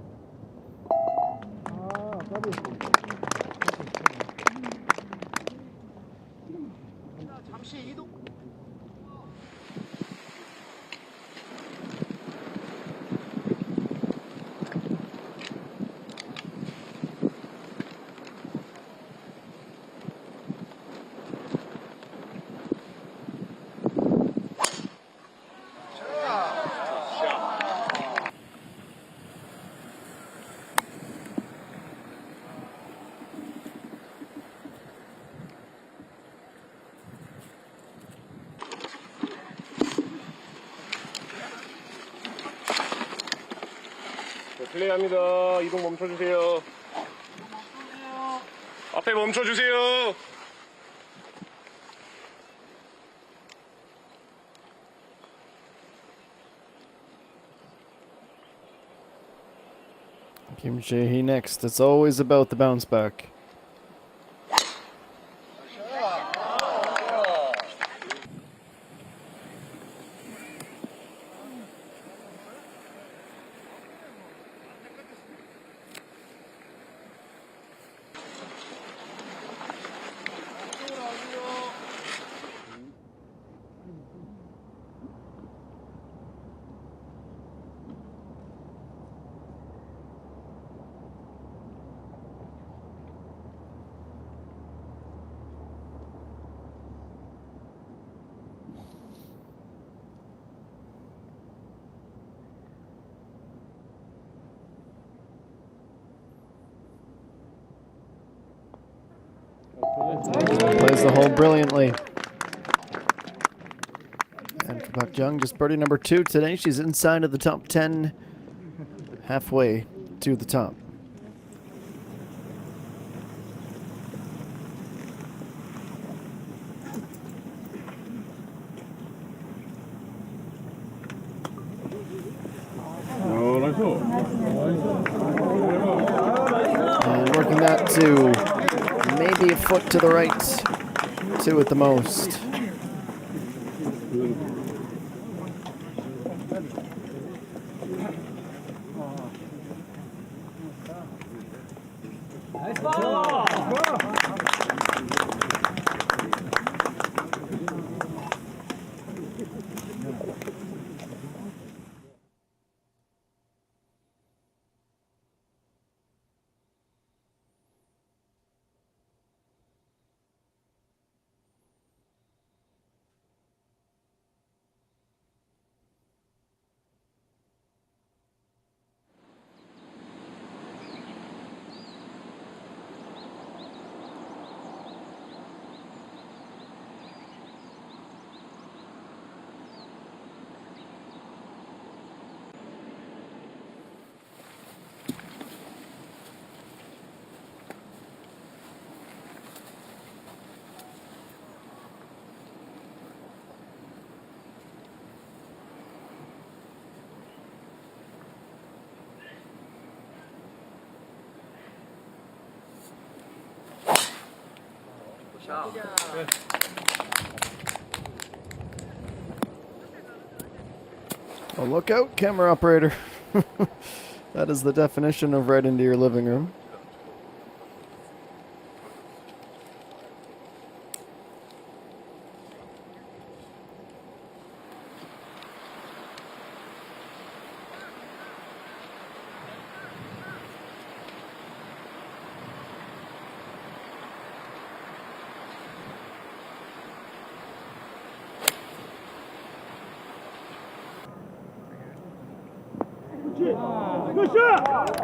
플레이합니다. 이동 멈춰주세요. 앞에 멈춰주세요. Kim Jae-hee next. It's always about the bounce back. Plays the hole brilliantly. And for Park Jung, just birdie number 2 today. She's inside of the top 10, halfway to the top. And working that to maybe a foot to the right, 2 at the most. Oh, look out, camera operator. That is the definition of right into your living room.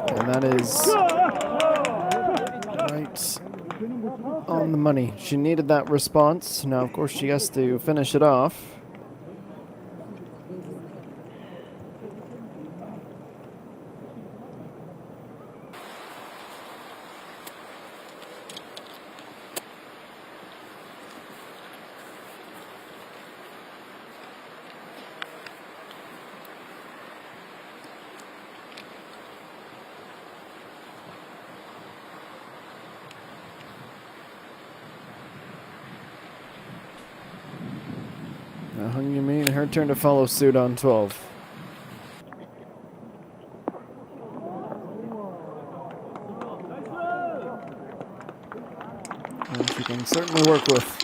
And that is right on the money. She needed that response. Now, of course, she has to finish it off. Hung Yumin, her turn to follow suit on 12. And she can certainly work with.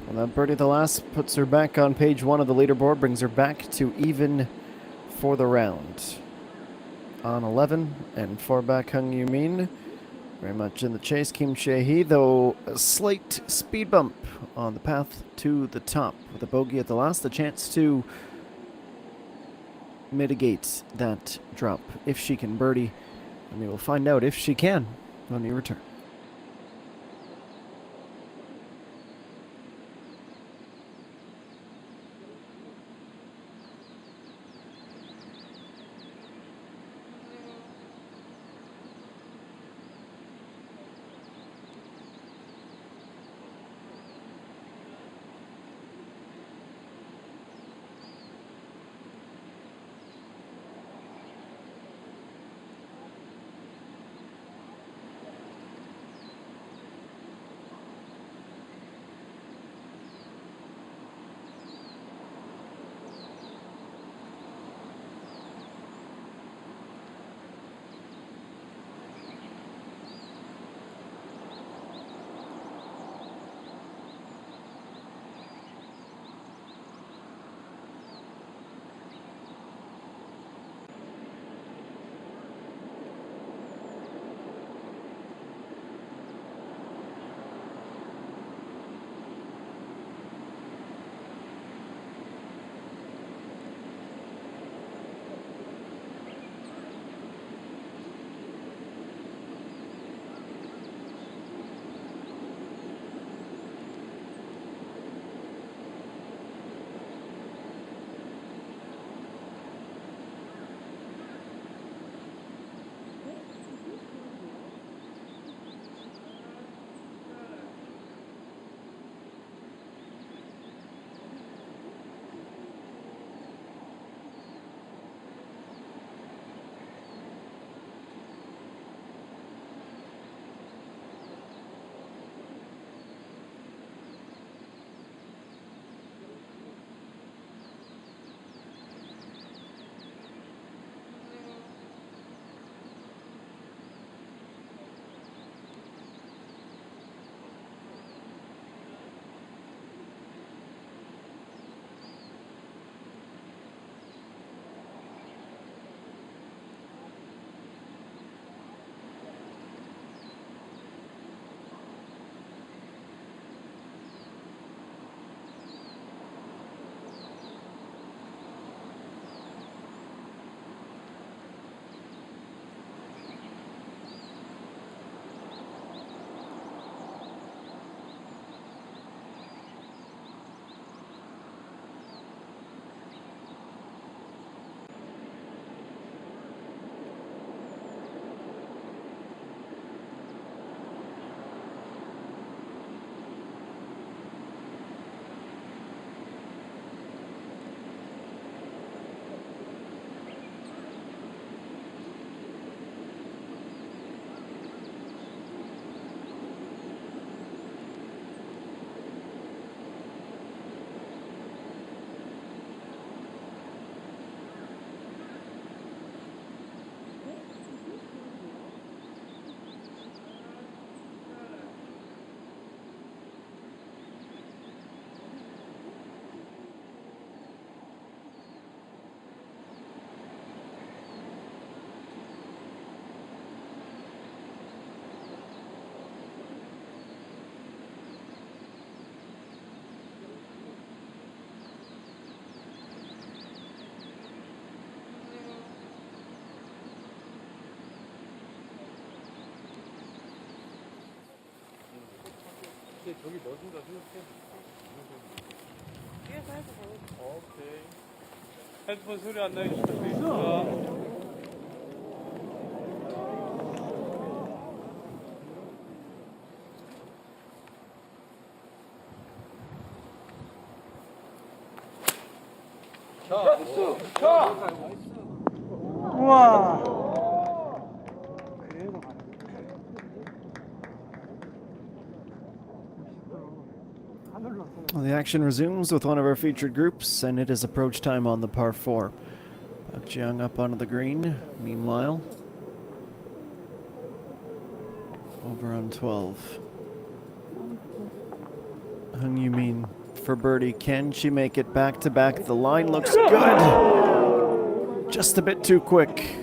Well, that birdie, the last, puts her back on page 1 of the leaderboard, brings her back to even for the round. On 11 and 4 back, Hung Yumin. Very much in the chase. Kim Chae-hee, though, a slight speed bump on the path to the top. With a bogey at the last, the chance to mitigate that drop if she can birdie. And we will find out if she can when we return. 이제 저기 넣어준다 생각해. 뒤에서 해서 보여줘. 오케이. 핸드폰 소리 안 나게 부탁드리겠습니다. 우와. Well, the action resumes with one of our featured groups, and it is approach time on the par 4. Park Ji-young up onto the green. Meanwhile, over on 12. Hung Yu-min for birdie. Can she make it back to back? The line looks good. Just a bit too quick.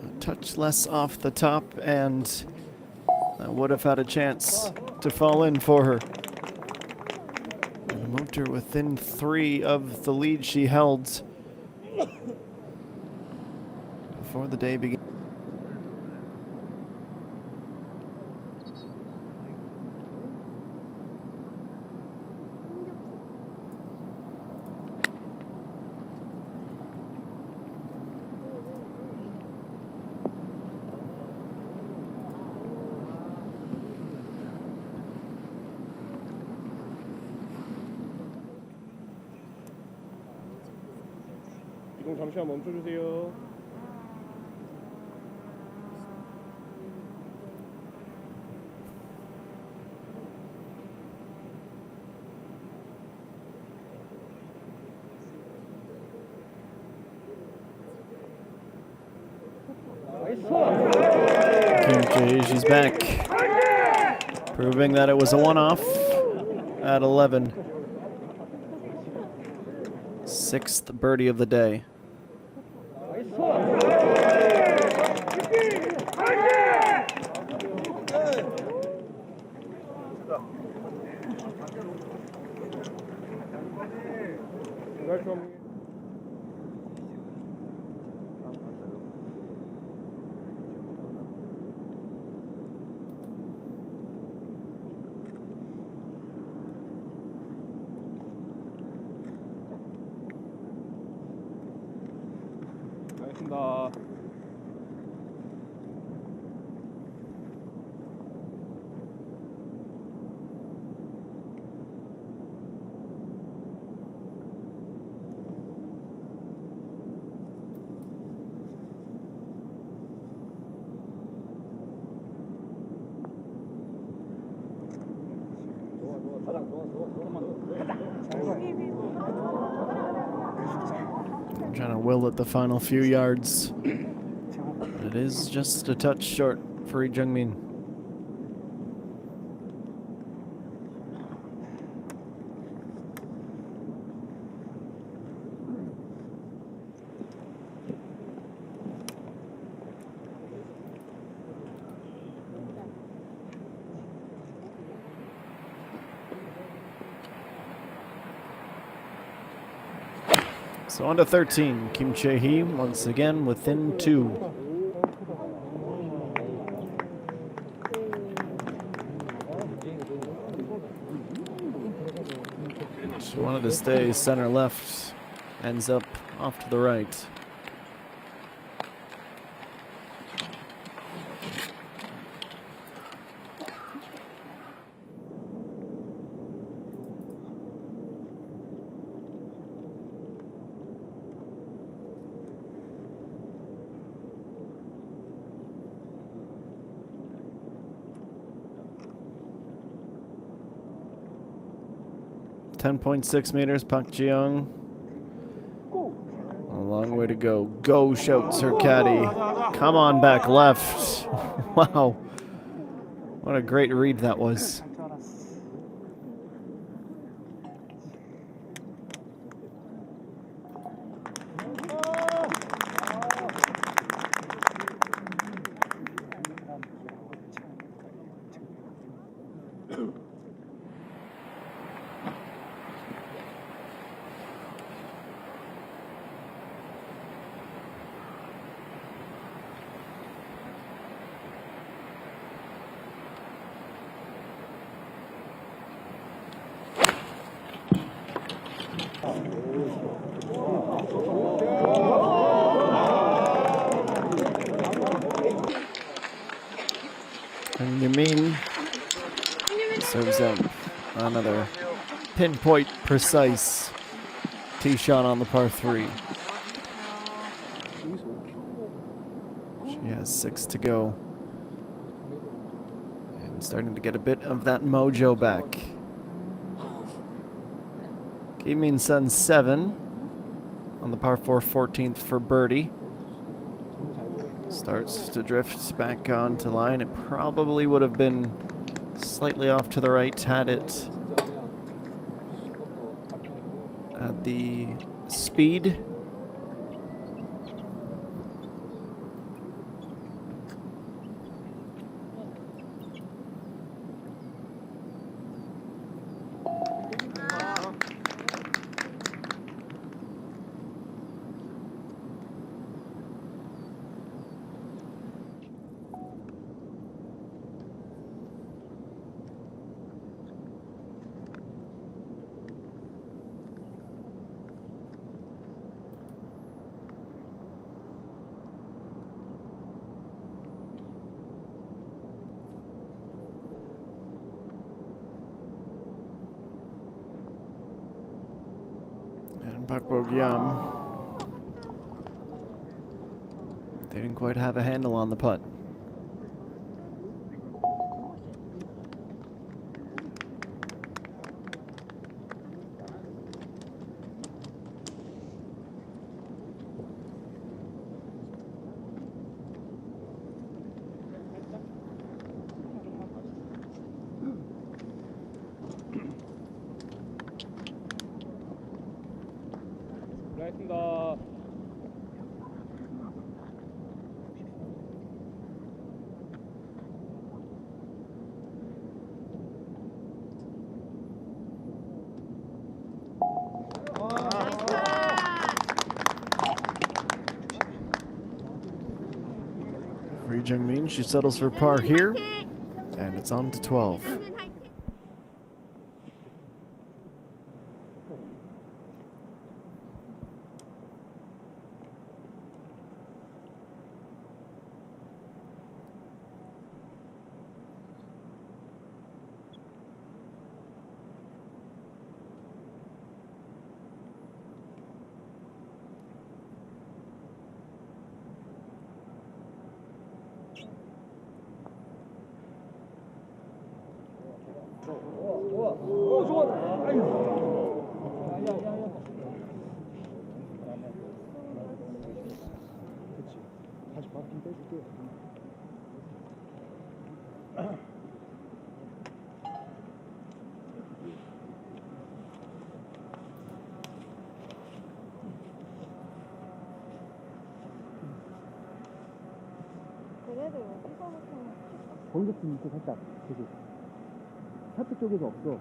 A touch less off the top, and that would have had a chance to fall in for her. And moved her within 3 of the lead she held before the day began. 이동 잠시만 멈춰주세요. Kim, she's back, proving that it was a one-off at 11. 6th birdie of the day. 알겠습니다. I'm trying to will it the final few yards. But it is just a touch short for Lee Jung-min. So on to 13, Kim Chae-hee once again within 2. She wanted to stay center left, ends up off to the right. .6 meters, Park Ji-young. A long way to go. Go, shouts her caddy. Come on back left. Wow. What a great read that was. And Yumin serves up another pinpoint precise tee shot on the par 3. She has 6 to go. And starting to get a bit of that mojo back. Kim Min Sun 7 on the par 4, 14th for birdie. Starts to drift back onto line. It probably would have been slightly off to the right had it at the speed. And Pak Bogyan didn't quite have a handle on the putt. 고생하셨습니다. For Lee Jung-min, she settles for par here, and it's on to 12. 그래도 여기서부터는 번개수 밑에 살짝 저기 차트 쪽에서 없어.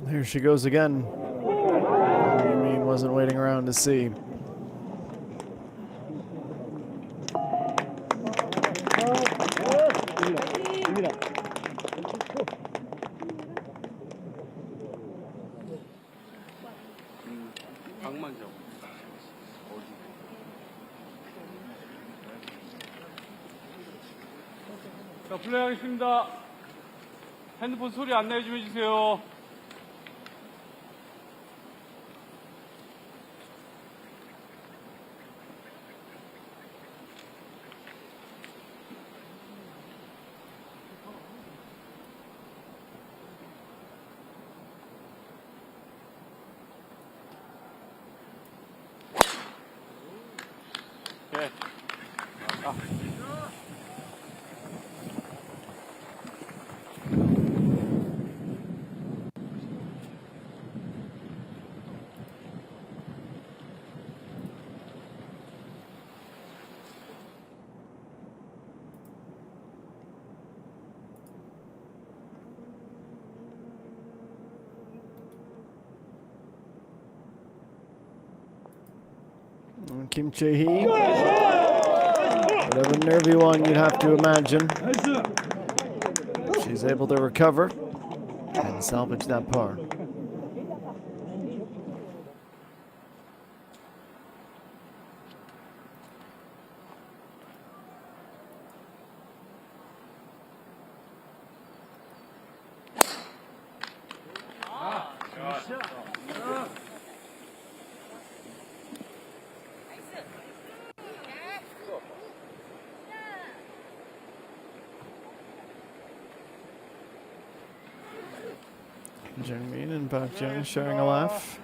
Here she goes again. You mean wasn't waiting around to see. 자, 플레이하겠습니다. 핸드폰 소리 안내 좀 해주세요. 네. 아. Kim Chae-hee. Bit of a nervy one, you'd have to imagine. She's able to recover and salvage that par. Jungmin and Park Jung sharing a laugh.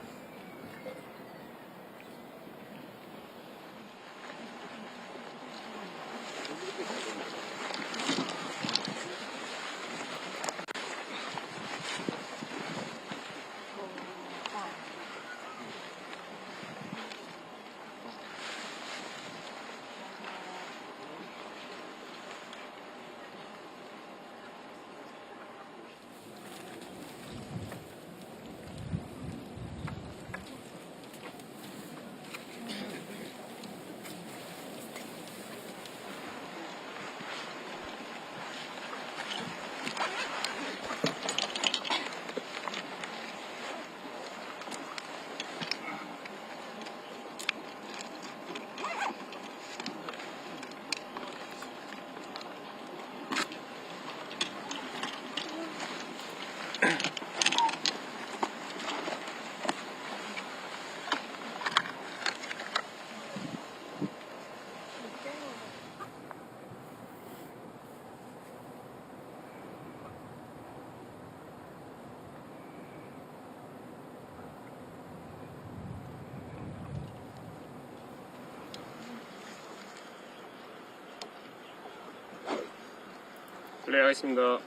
플레이하겠습니다.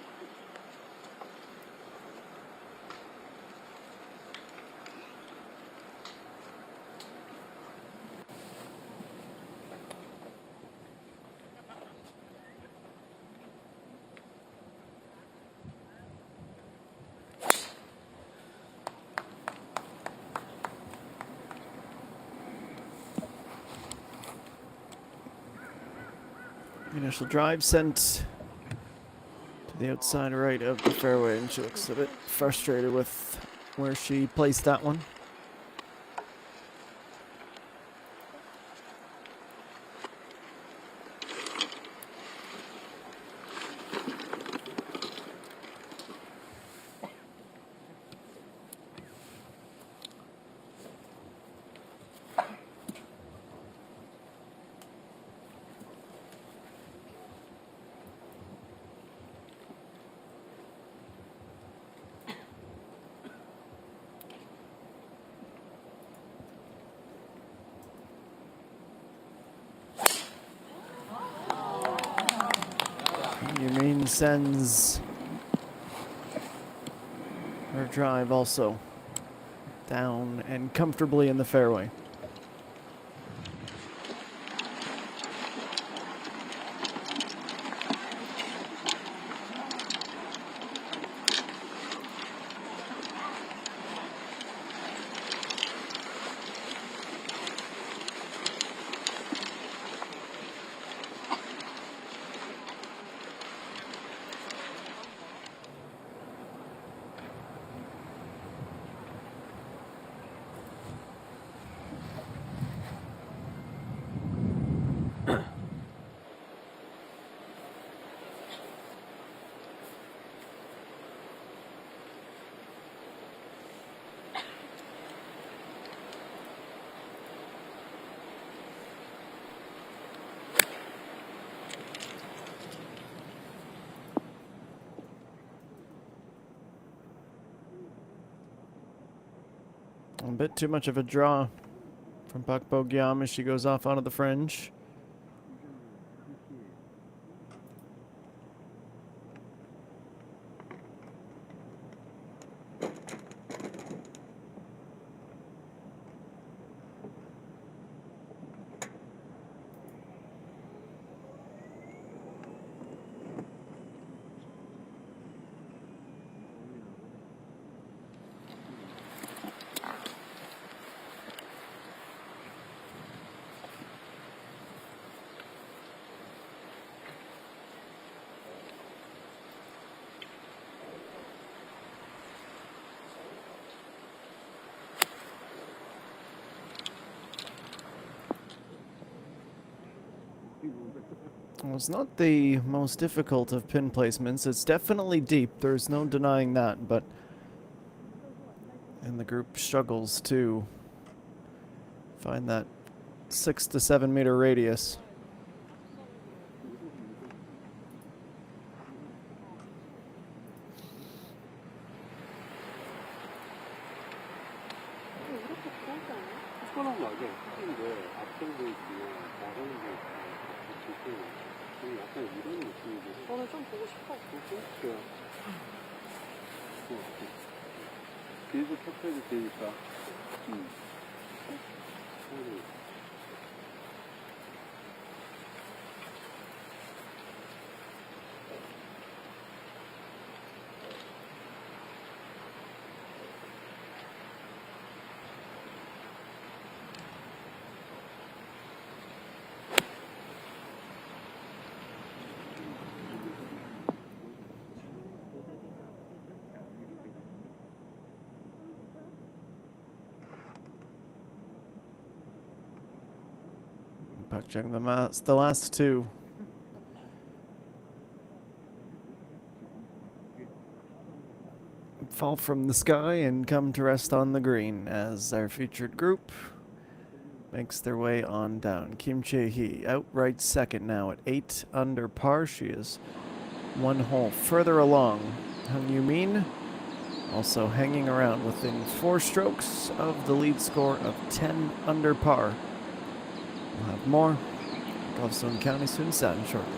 Initial drive sent to the outside right of the fairway, and she looks a bit frustrated with where she placed that one. Yumin sends her drive also down and comfortably in the fairway. A bit too much of a draw from Pak Bo-gyam as she goes off onto the fringe. Well, it's not the most difficult of pin placements. It's definitely deep. There's no denying that, but and the group struggles to find that 6 to 7 meter radius. 습관한 거 아니야? 근데 앞선도 있고 나가는 게 있고 좀 약간 이런 느낌이고 저는 좀 보고 싶어. 그래. 계속 켜켜도 되니까. Puck check the last two. Fall from the sky and come to rest on the green as our featured group makes their way on down. Kim Chae-hee outright second now at 8 under par. She is one hole further along. Hung Yoo-min also hanging around within 4 strokes of the lead score of 10 under par. We'll have more Gulfstone County Student Satin shortly.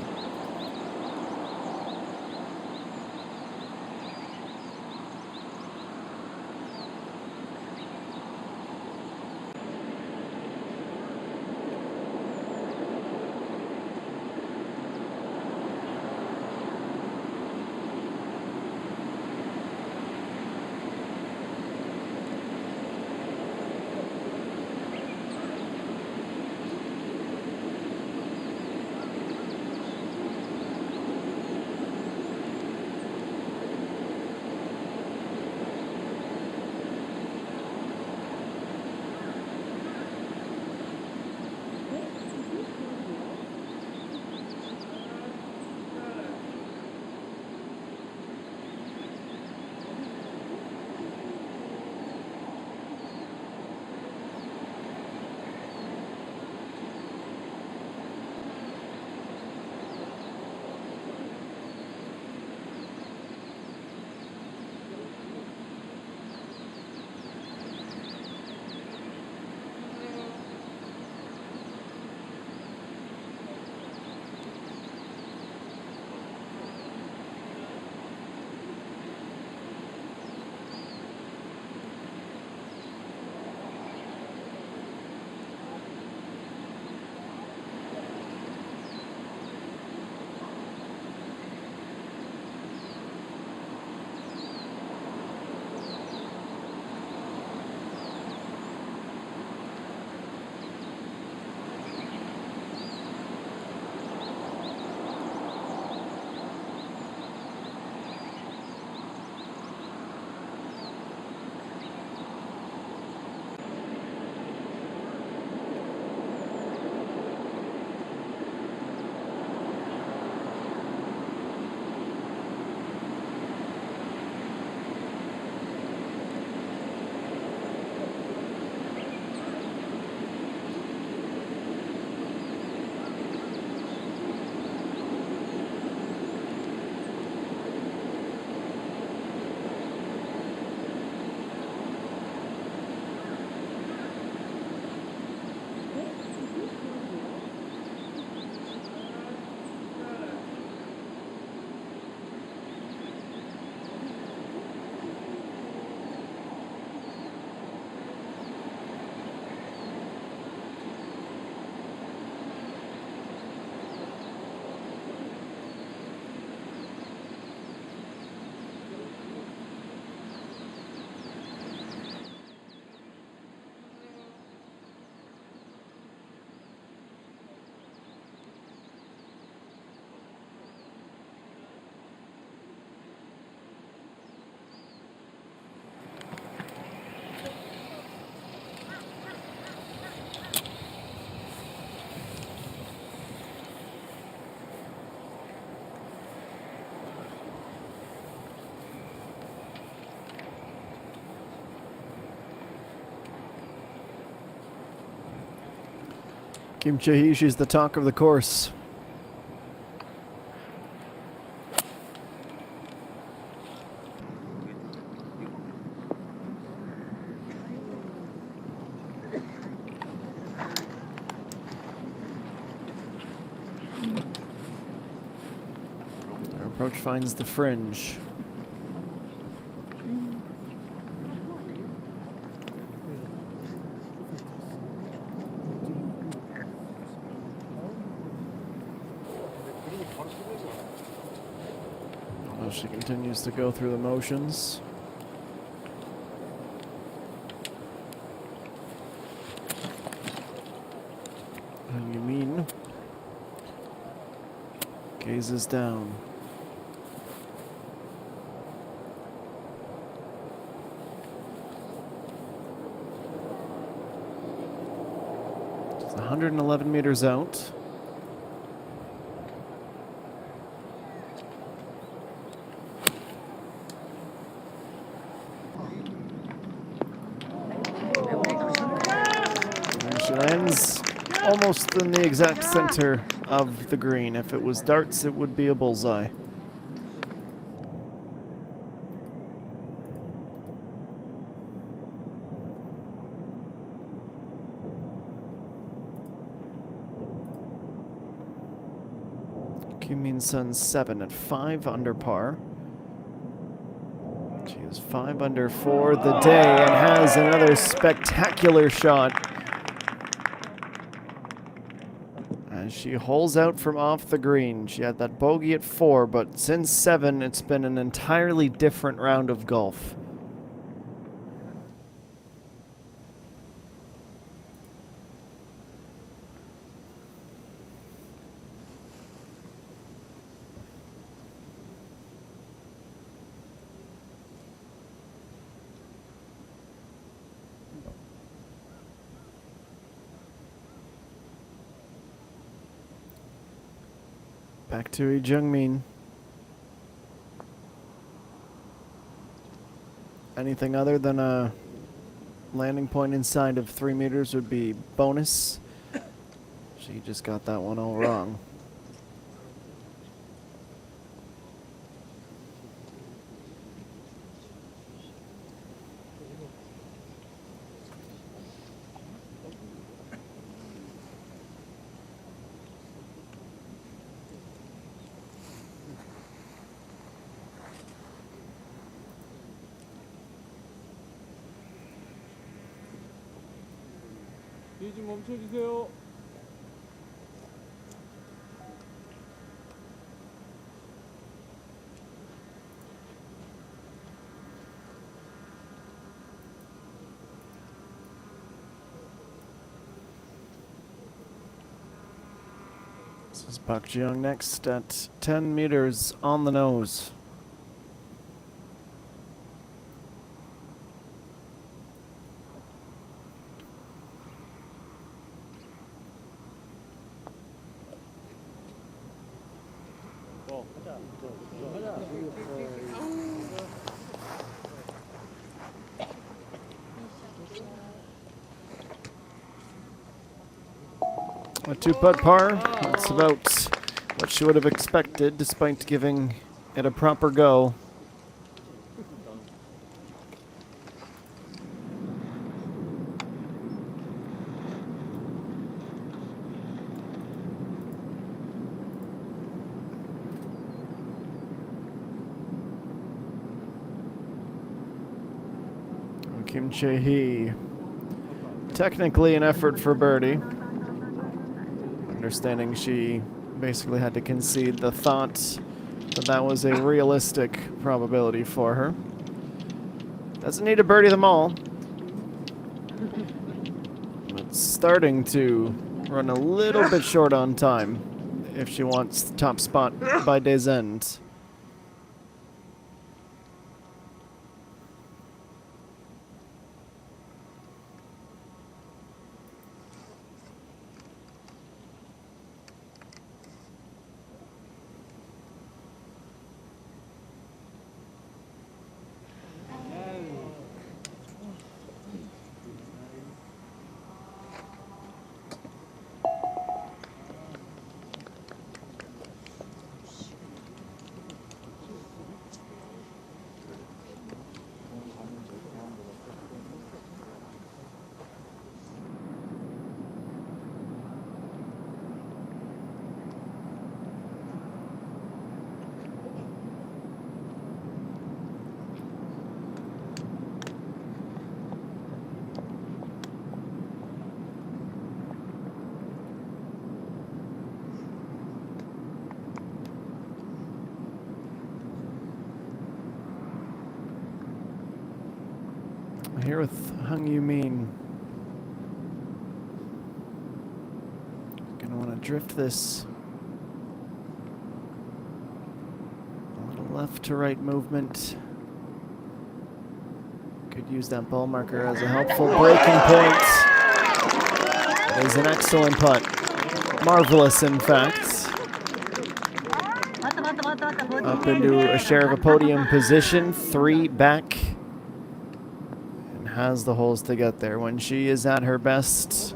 Kim Chae-hee, she's the talk of the course. Our approach finds the fringe. Well, she continues to go through the motions. And you mean gazes down. It's 111 meters out. And she lands almost in the exact center of the green. If it was darts, it would be a bullseye. Kim Min-sun's 7 at 5 under par. She is 5 under for the day and has another spectacular shot as she holes out from off the green. She had that bogey at 4, but since 7, it's been an entirely different round of golf. Back to Lee Jung-min. Anything other than a landing point inside of 3 meters would be bonus. She just got that one all wrong. 뒤에 좀 멈춰주세요. This is Park Ji-young next at 10 meters on the nose. A 2-putt par. That's about what she would have expected, despite giving it a proper go. Kim Chae-hee. Technically an effort for birdie. Understanding she basically had to concede the thought that that was a realistic probability for her. Doesn't need to birdie them all. But starting to run a little bit short on time if she wants the top spot by day's end. Here with Hung Yu Min. Gonna want to drift this a little left to right movement. Could use that ball marker as a helpful breaking point. It is an excellent putt. Marvelous, in fact. Up into a share of a podium position, 3 back. And has the holes to get there. When she is at her best, she is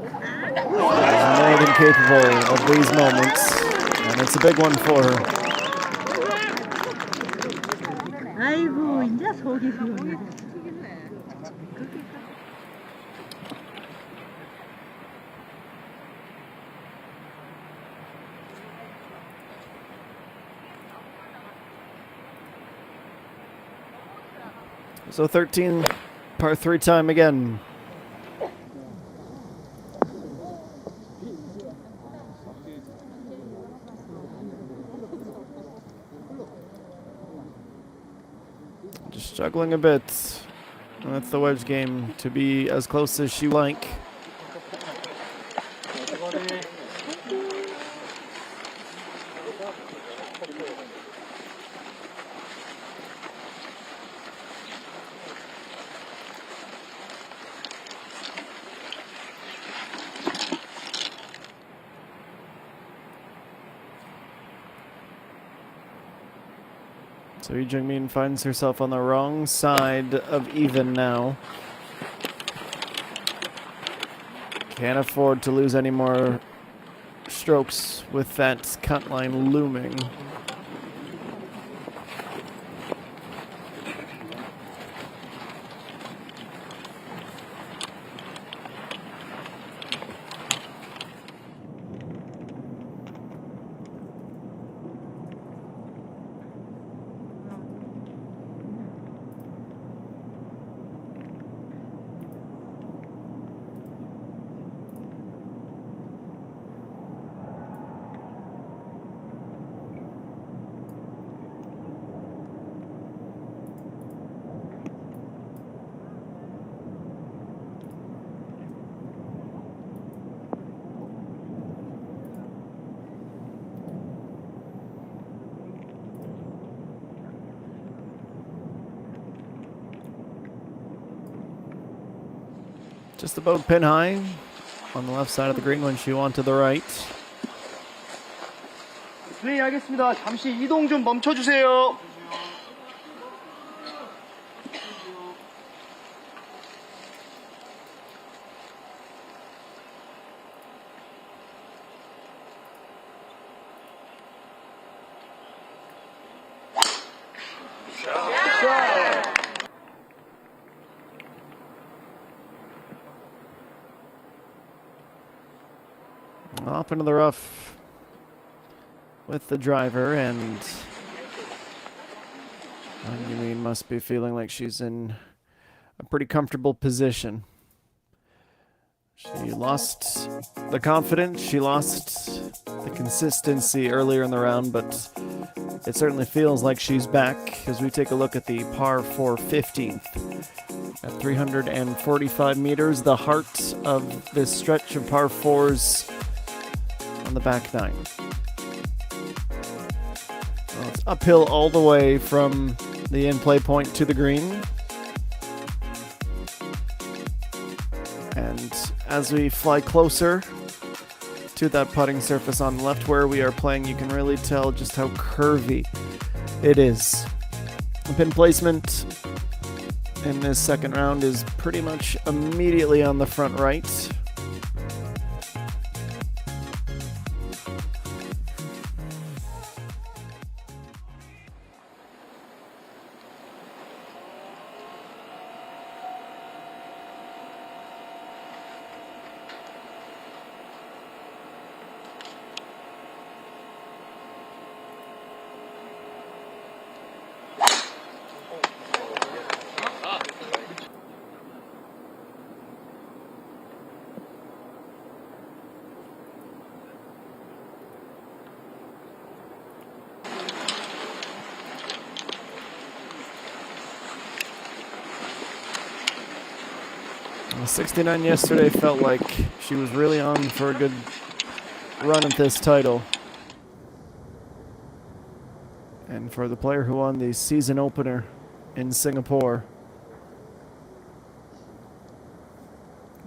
more than capable of these moments. And it's a big one for her. 아이고, 이제 속이 시원해. So 13, par 3 time again. Just struggling a bit with the wedge game to be as close as she like. So Lee Jung-min finds herself on the wrong side of even now. Can't afford to lose any more strokes with that cut line looming. Just about pin high on the left side of the green when she went to the right. 플레이 하겠습니다. 잠시 이동 좀 멈춰주세요. Off into the rough with the driver, and Yumeen must be feeling like she's in a pretty comfortable position. She lost the confidence, she lost the consistency earlier in the round, but it certainly feels like she's back as we take a look at the par 4 15th. At 345 meters, the heart of this stretch of par 4s on the back 9. Well, it's uphill all the way from the in-play point to the green. And as we fly closer to that putting surface on the left where we are playing, you can really tell just how curvy it is. The pin placement in this second round is pretty much immediately on the front right. 69 yesterday felt like she was really on for a good run at this title. And for the player who won the season opener in Singapore,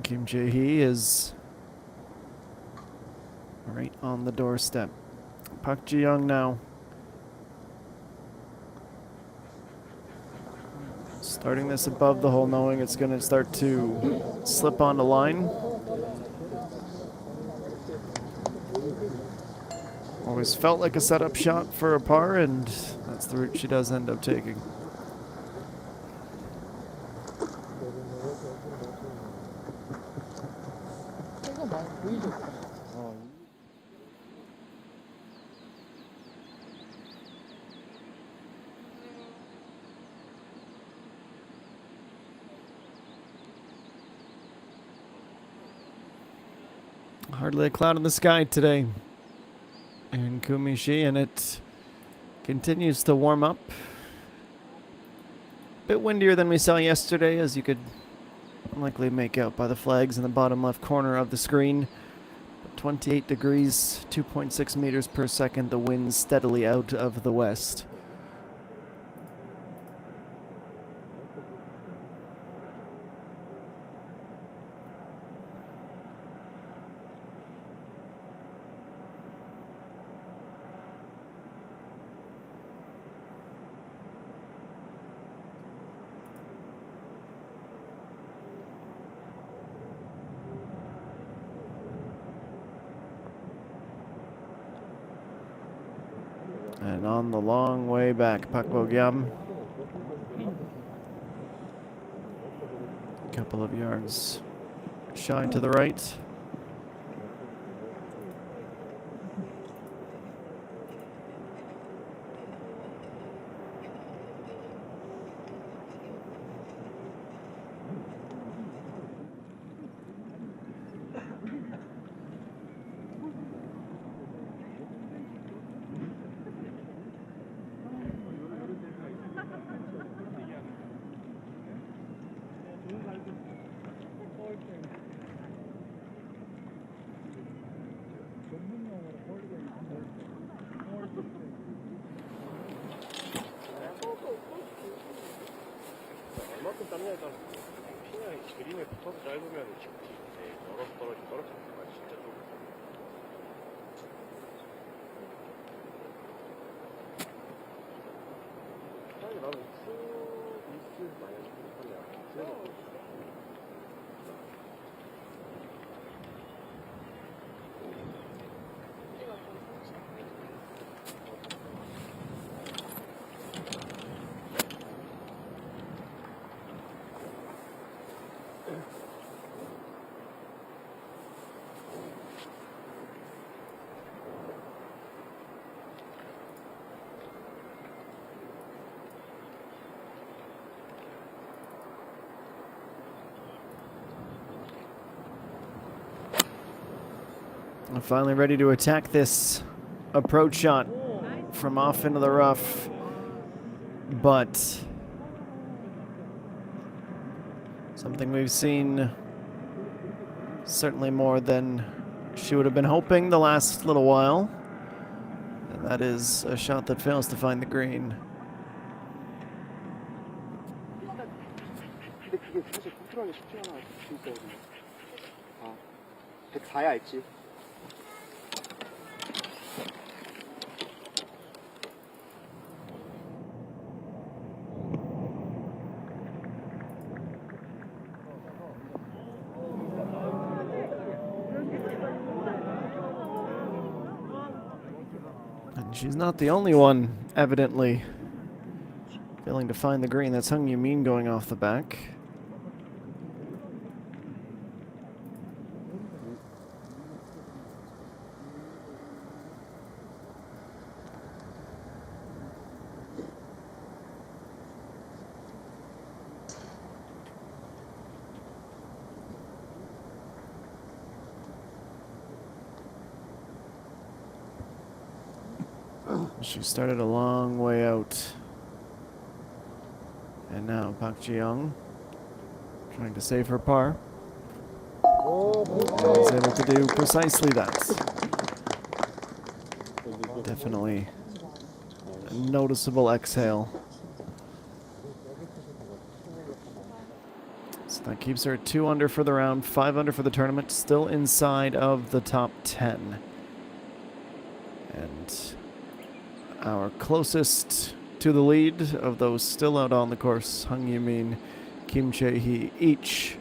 Kim Jae-hee is right on the doorstep. Park Ji-young now. Starting this above the hole, knowing it's going to start to slip on the line. Always felt like a setup shot for a par, and that's the route she does end up taking. Hardly a cloud in the sky today in Kumishi, and it continues to warm up. A bit windier than we saw yesterday, as you could likely make out by the flags in the bottom left corner of the screen. 28 degrees, 2.6 meters per second, the wind steadily out of the west. And on the long way back, Park Bo-gyam. A couple of yards shy to the right. 얼마큼 땀냐에 따라서 피냐 그림에 붙어서 짧으면 멀어서 떨어지고 떨어지는 거 진짜 좀. 사실 나는 미스 많이 하냐. I'm finally ready to attack this approach shot from off into the rough, but something we've seen certainly more than she would have been hoping the last little while, and that is a shot that fails to find the green. 근데 그게 사실 컨트롤하기 쉽지 않아. 진짜. 아, 104야 알지? And she's not the only one, evidently, failing to find the green. That's Hung Yumin going off the back. She started a long way out. And now Park Ji-young trying to save her par. was able to do precisely that. Definitely a noticeable exhale. So that keeps her at 2 under for the round, 5 under for the tournament, still inside of the top 10. And our closest to the lead of those still out on the course, Hung Yumin, Kim Chae-hee, each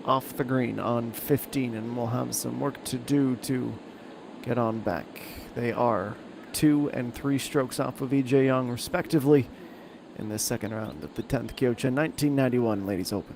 off the green on 15, and will have some work to do to get on back. They are 2 and 3 strokes off of EJ Young, respectively, in the second round of the 10th Kyochon 1991 Ladies Open.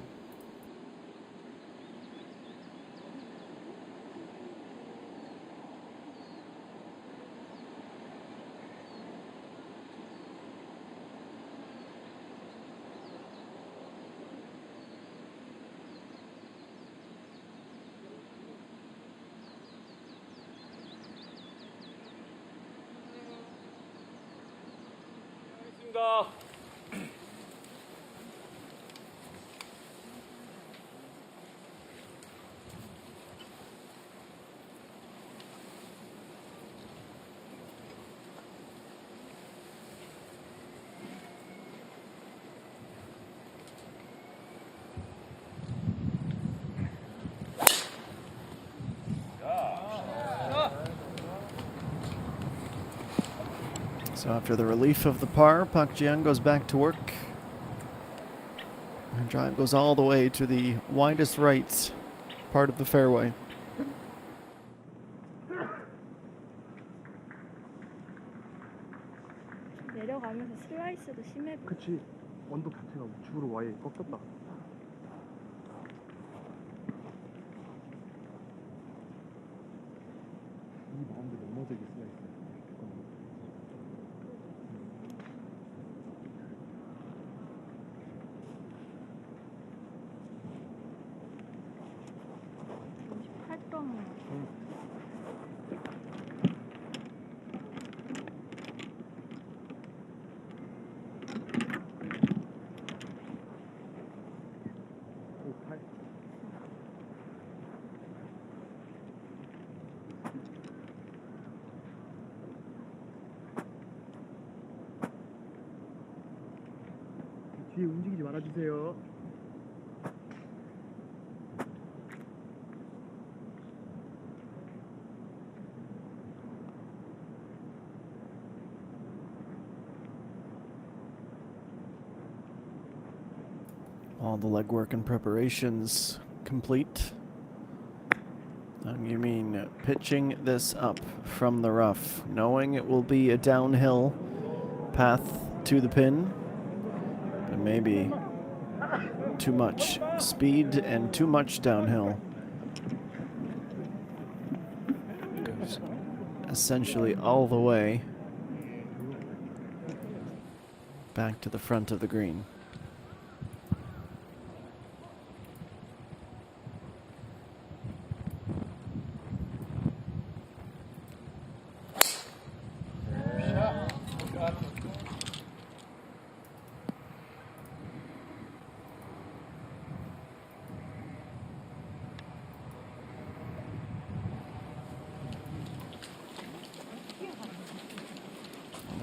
So after the relief of the par, Park Ji-young goes back to work. Her drive goes all the way to the widest right part of the fairway. 내려가면서 슬라이스도 심해 보여. 그치. 원도 자체가 우측으로 와에 꺾였다. 이 마음대로 넘어지게 슬라이스. 뒤에 움직이지 말아주세요. All the legwork and preparations complete. You mean pitching this up from the rough, knowing it will be a downhill path to the pin, but maybe too much speed and too much downhill. Goes essentially all the way back to the front of the green.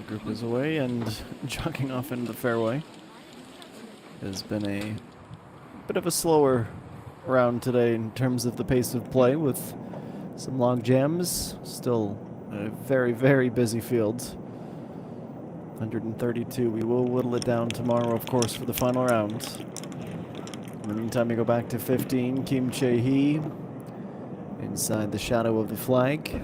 Group is away and jogging off into the fairway. It has been a bit of a slower round today in terms of the pace of play, with some log jams. Still a very, very busy field. 132. We will whittle it down tomorrow, of course, for the final round. In the meantime, we go back to 15. Kim Chae-hee inside the shadow of the flag.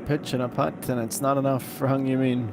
pitch and a putt, and it's not enough for Hung Yumin.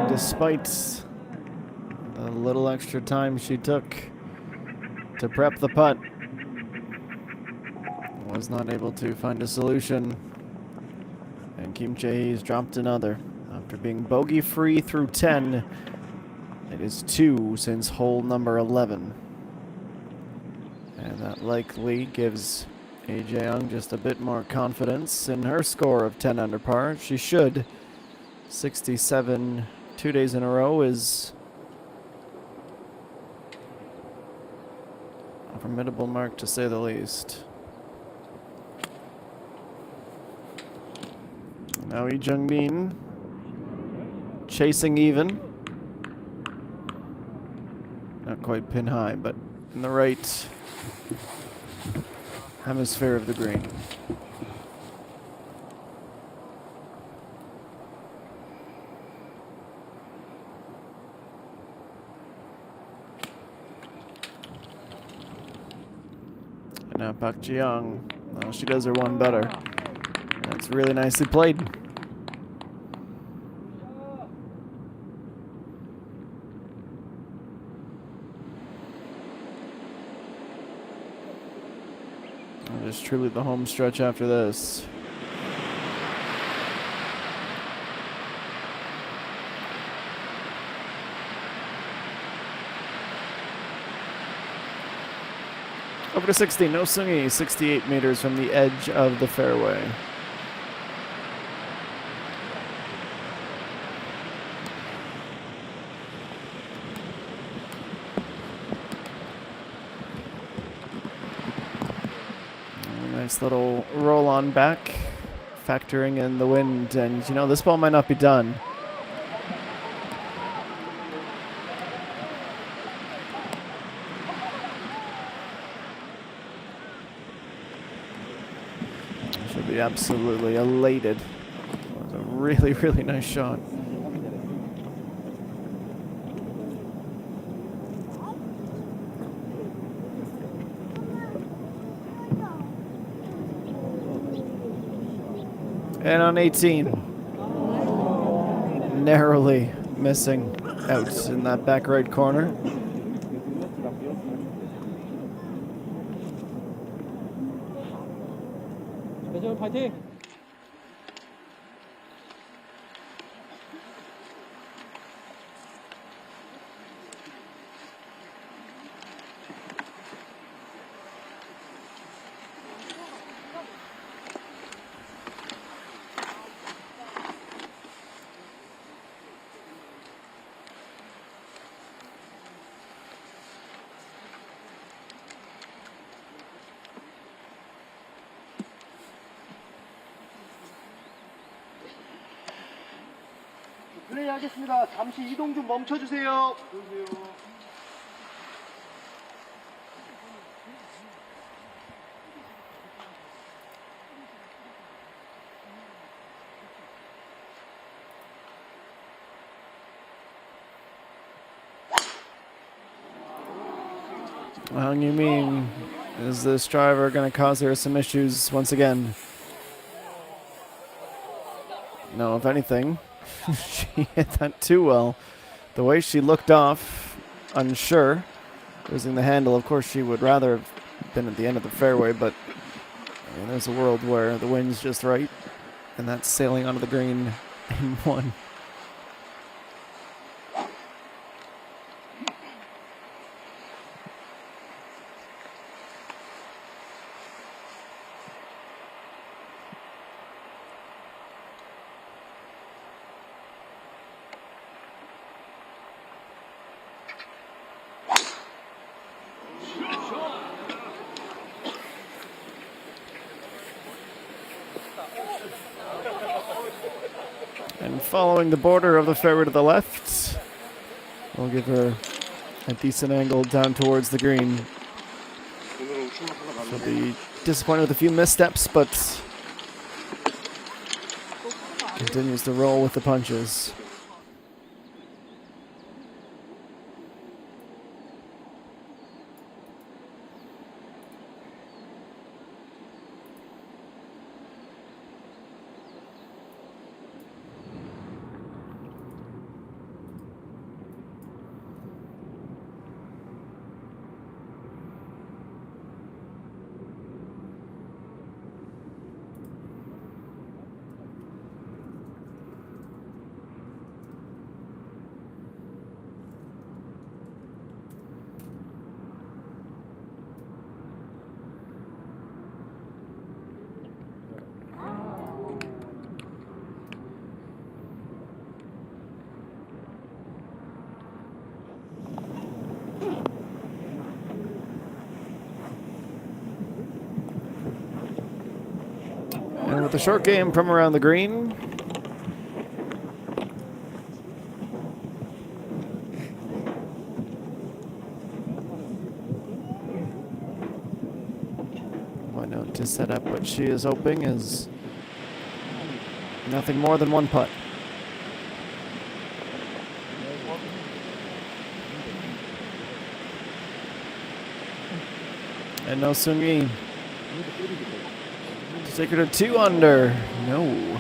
Despite the little extra time she took to prep the putt, was not able to find a solution. And Kim Jae-hee's dropped another. After being bogey-free through 10, it is 2 since hole number 11. And that likely gives A. Jae-young just a bit more confidence in her score of 10 under par. She should. 67 2 days in a row is a formidable mark, to say the least. Now Lee Jung-min chasing even. Not quite pin high, but in the right hemisphere of the green. And now Park Ji-young. Well, she does her one better. That's really nicely played. It is truly the home stretch after this. Over to 60, no Sungi, 68 meters from the edge of the fairway. Nice little roll on back, factoring in the wind, and you know, this ball might not be done. Should be absolutely elated. It was a really, really nice shot. And on 18, narrowly missing out in that back right corner. 파이팅! 플레이 하겠습니다. 잠시 이동 좀 멈춰주세요. Hang Yiming, is this driver going to cause her some issues once again? No, if anything, she hit that too well. The way she looked off, unsure, losing the handle. Of course, she would rather have been at the end of the fairway, but I mean, there's a world where the wind's just right, and that's sailing onto the green in one. And following the border of the fairway to the left, we'll give her a decent angle down towards the green. She'll be disappointed with a few missteps, but continues to roll with the punches. And with the short game from around the green, why not to set up what she is hoping is nothing more than one putt. And no Sung-yi. Take her to 2 under. No.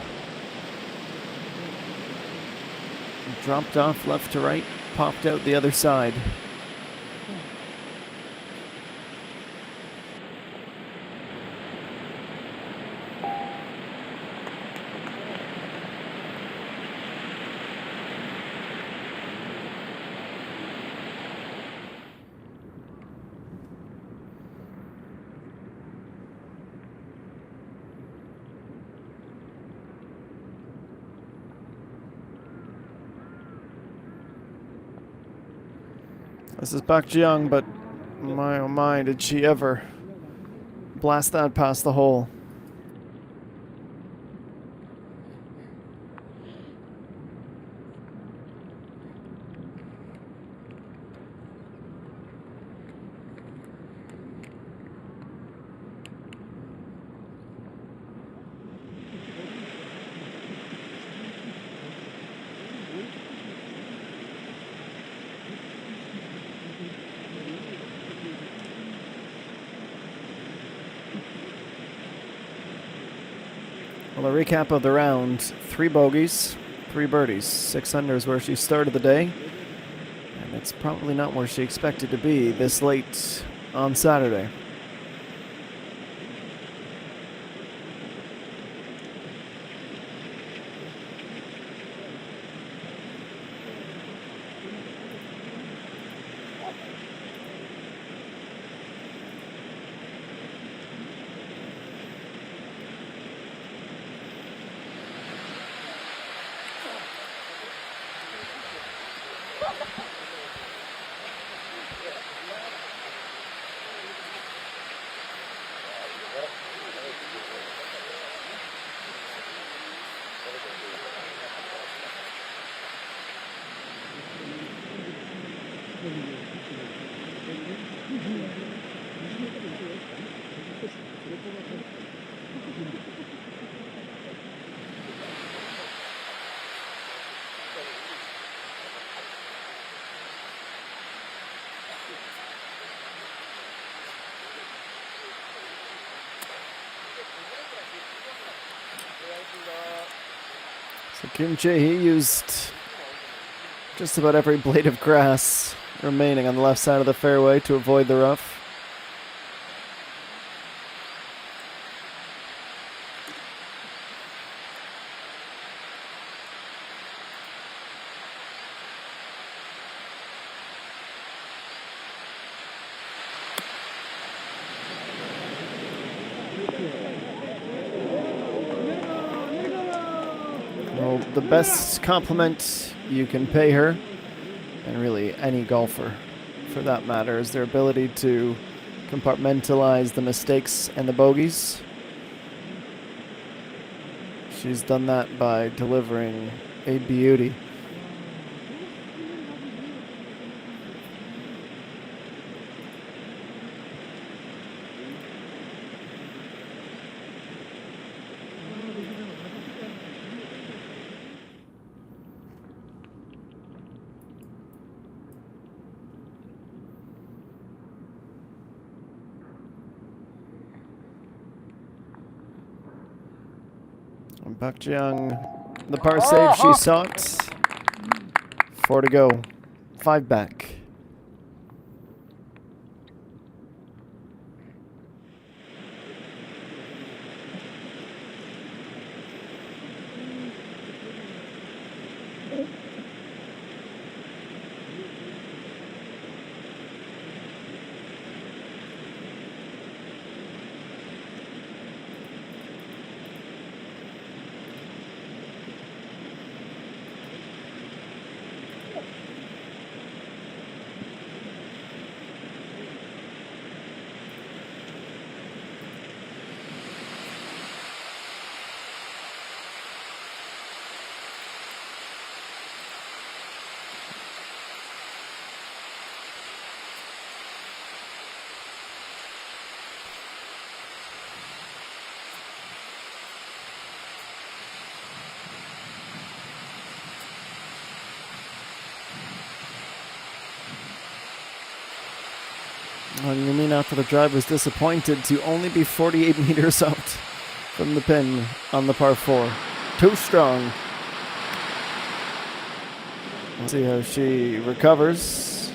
Dropped off left to right, popped out the other side. This is Park Ji-young, but my oh my, did she ever blast that past the hole. Well, a recap of the round: 3 bogeys, 3 birdies, 6 under is where she started the day, and it's probably not where she expected to be this late on Saturday. Kim Chae-hee used just about every blade of grass remaining on the left side of the fairway to avoid the rough. Well, the best compliment you can pay her, and really any golfer for that matter, is their ability to compartmentalize the mistakes and the bogeys. She's done that by delivering a beauty. And Park Ji-young, the par save she sought. 4 to go. 5 back. Yumin after the drive was disappointed to only be 48 meters out from the pin on the par 4. Too strong. Let's see how she recovers.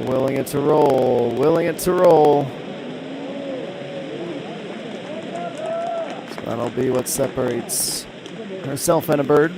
Willing it to roll. Willing it to roll. So that'll be what separates herself and a bird.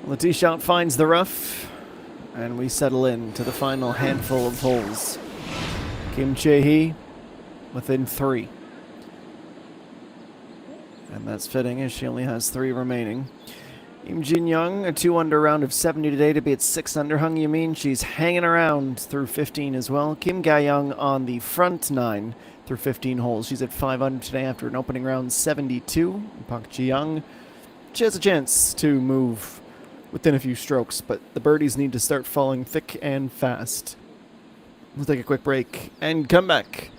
The tee shot finds the rough, and we settle in to the final handful of holes. Kim Chae-hee within 3. And that's fitting as she only has 3 remaining. Im Jin-young, a 2-under round of 70 today to be at 6 under. Hung Yumin, she's hanging around through 15 as well. Kim Ga-young on the front 9 through 15 holes. She's at 5 under today after an opening round 72. Park Ji-young, she has a chance to move within a few strokes, but the birdies need to start falling thick and fast. We'll take a quick break and come back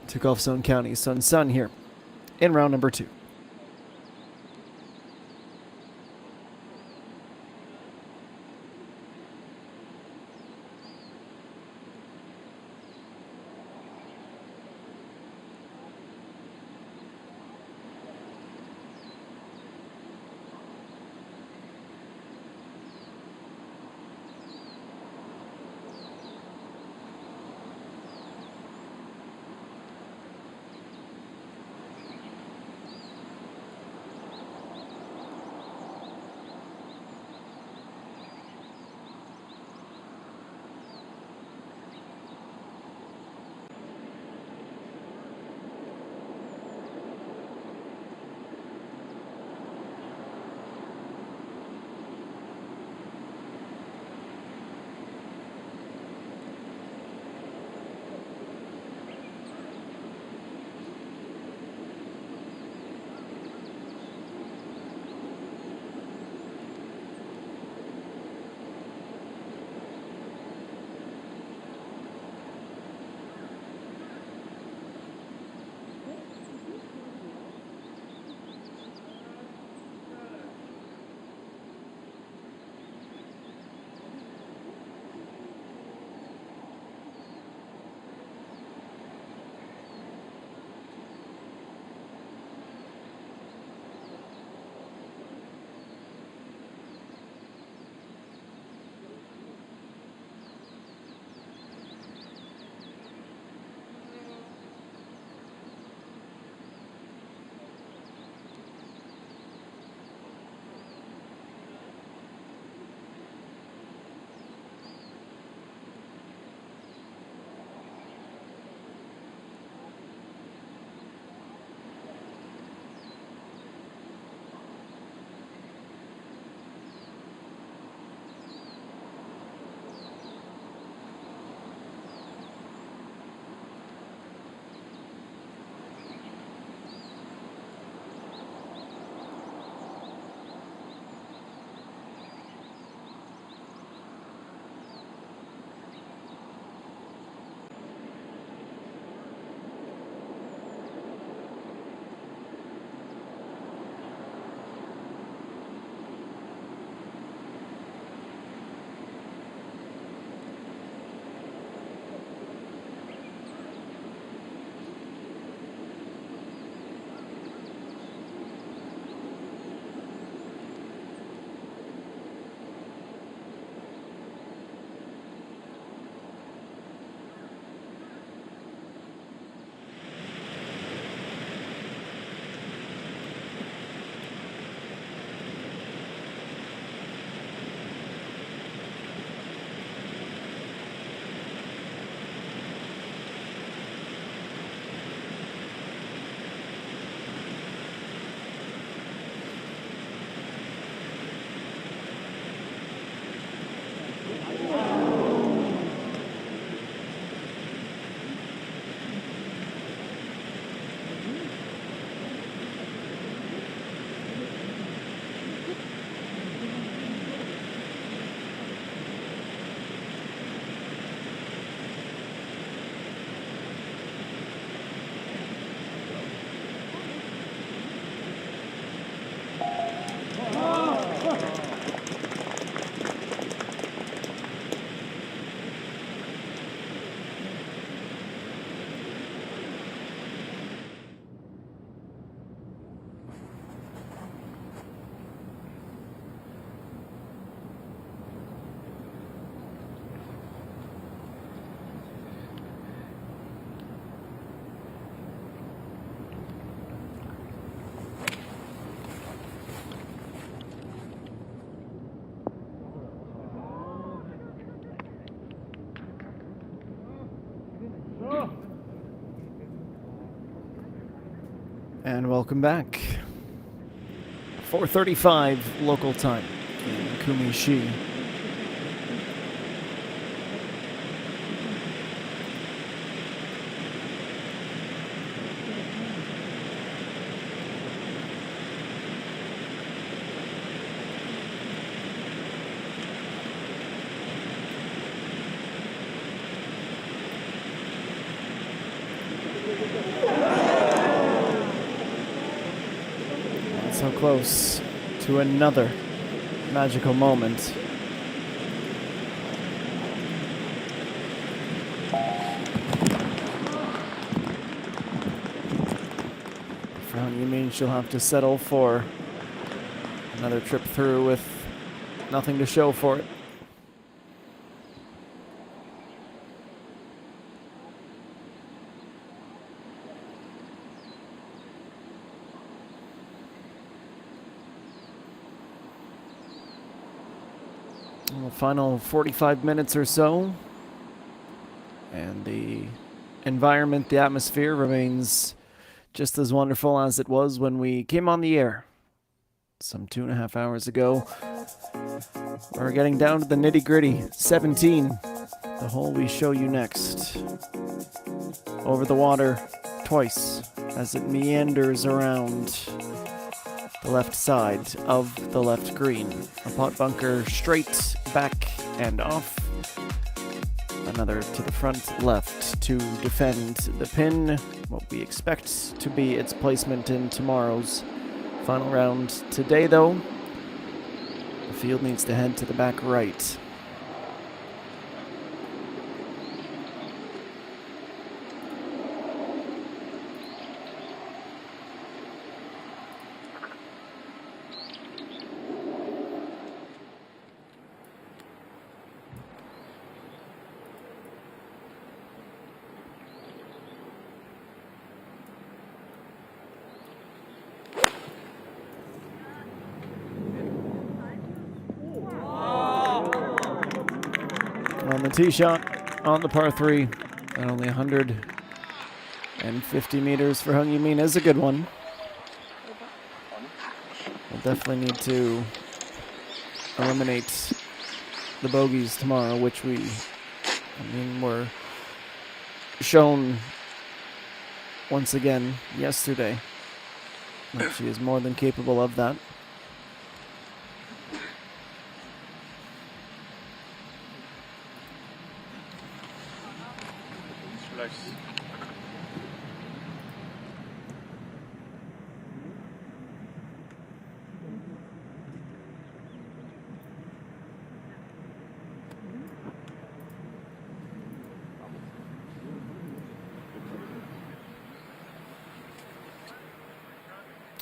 to Gulf Zone County Sun here in round number 2. And welcome back. 4:35 local time in Kumishi. So close to another magical moment. For you mean she'll have to settle for another trip through with nothing to show for it. The final 45 minutes or so, and the environment, the atmosphere remains just as wonderful as it was when we came on the air some 2.5 hours ago. We're getting down to the nitty-gritty. 17, the hole we show you next. Over the water twice as it meanders around the left side of the left green. A pot bunker straight back and off. Another to the front left to defend the pin. What we expect to be its placement in tomorrow's final round. Today, though, the field needs to head to the back right. On the tee shot on the par 3, and only 150 meters for Hung Min is a good one. We'll definitely need to eliminate the bogeys tomorrow, which were shown once again yesterday. And she is more than capable of that.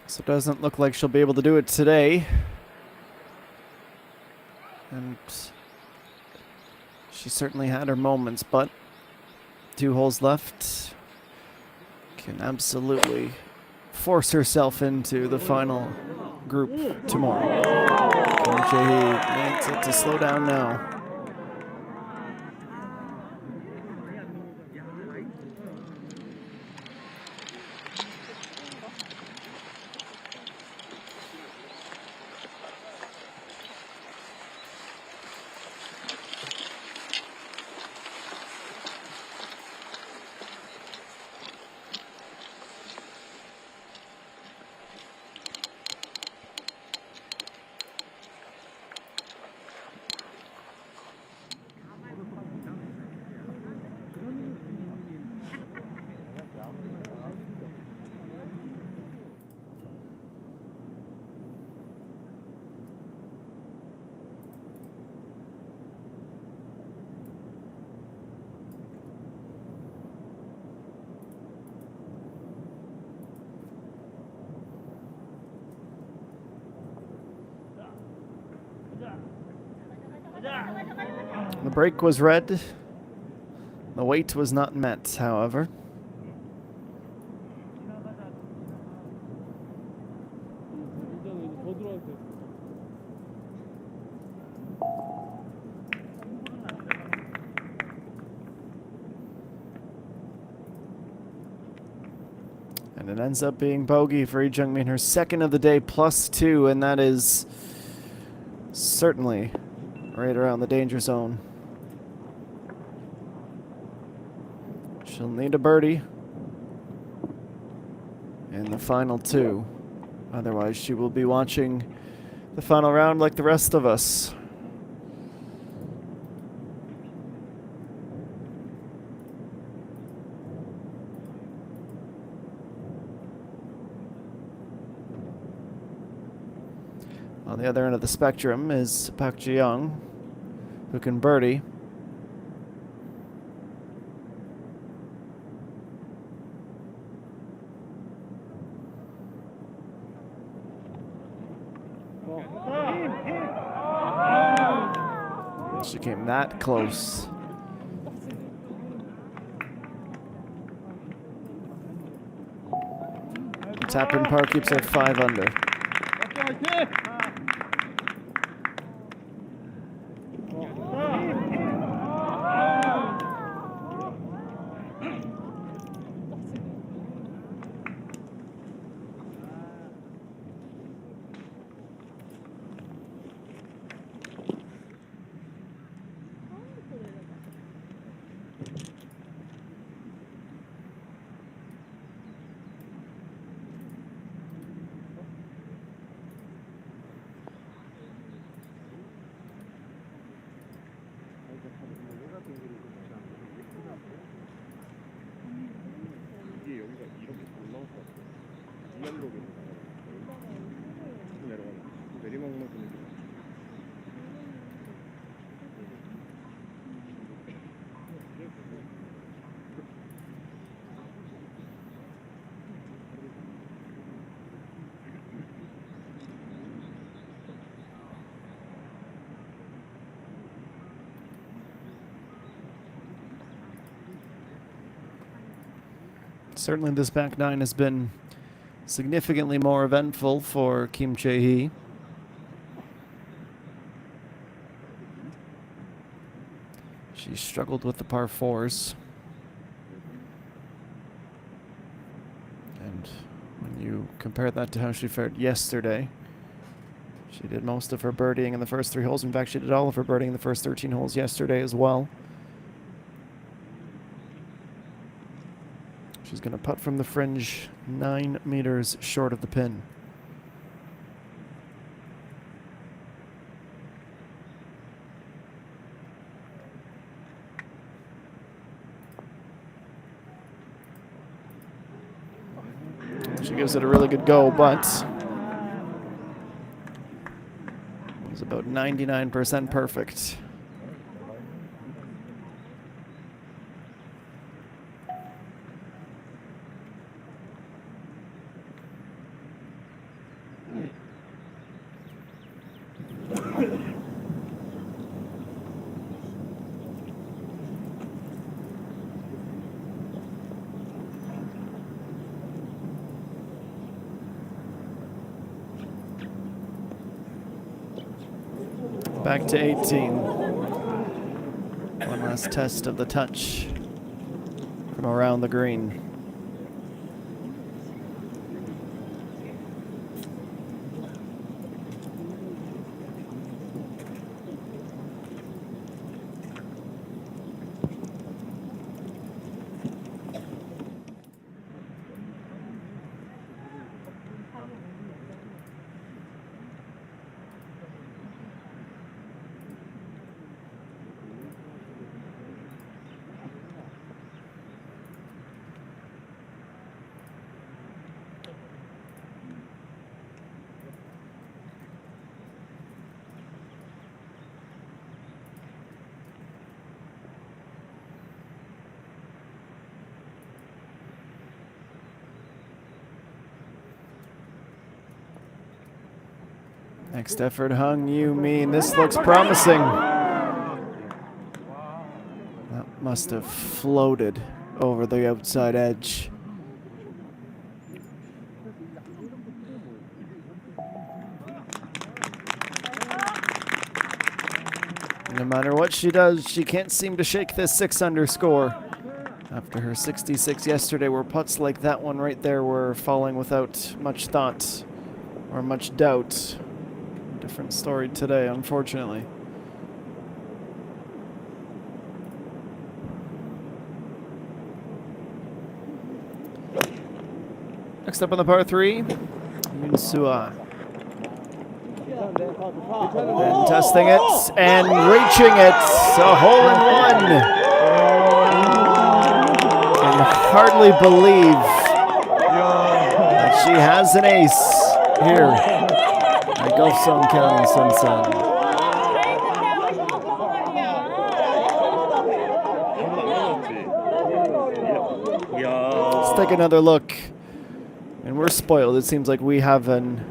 So it doesn't look like she'll be able to do it today. And she certainly had her moments, but 2 holes left. Can absolutely force herself into the final group tomorrow. Kim Chae-hee needs it to slow down now. The break was red. The weight was not met, however. And it ends up being bogey for Lee Jung-min, her second of the day, +2, and that is certainly right around the danger zone. She'll need a birdie in the final two. Otherwise, she will be watching the final round like the rest of us. On the other end of the spectrum is Park Ji-young, who can birdie. She came that close. Tappan Park keeps her at 5 under. 이게 여기가 이렇게 올라올 것 같아. 이연록에 내려가면 내리막만큼 Certainly this back nine has been significantly more eventful for Kim Chae-hee. She struggled with the par fours. And when you compare that to how she fared yesterday, she did most of her birdieing in the first 3 holes. In fact, she did all of her birdieing in the first 13 holes yesterday as well. She's going to putt from the fringe 9 meters short of the pin. She gives it a really good go, but it was about 99% perfect. Back to 18. One last test of the touch from around the green. Next effort, Hung Yu-min. This looks promising. That must have floated over the outside edge. No matter what she does, she can't seem to shake this 6 under score. After her 66 yesterday, where putts like that one right there were falling without much thought or much doubt. Different story today, unfortunately. Next up on the par 3, Yunsua. And testing it and reaching it. A hole in one. Can hardly believe that she has an ace here at Gulfstone County, Sunsan. Let's take another look. And we're spoiled. It seems like we have an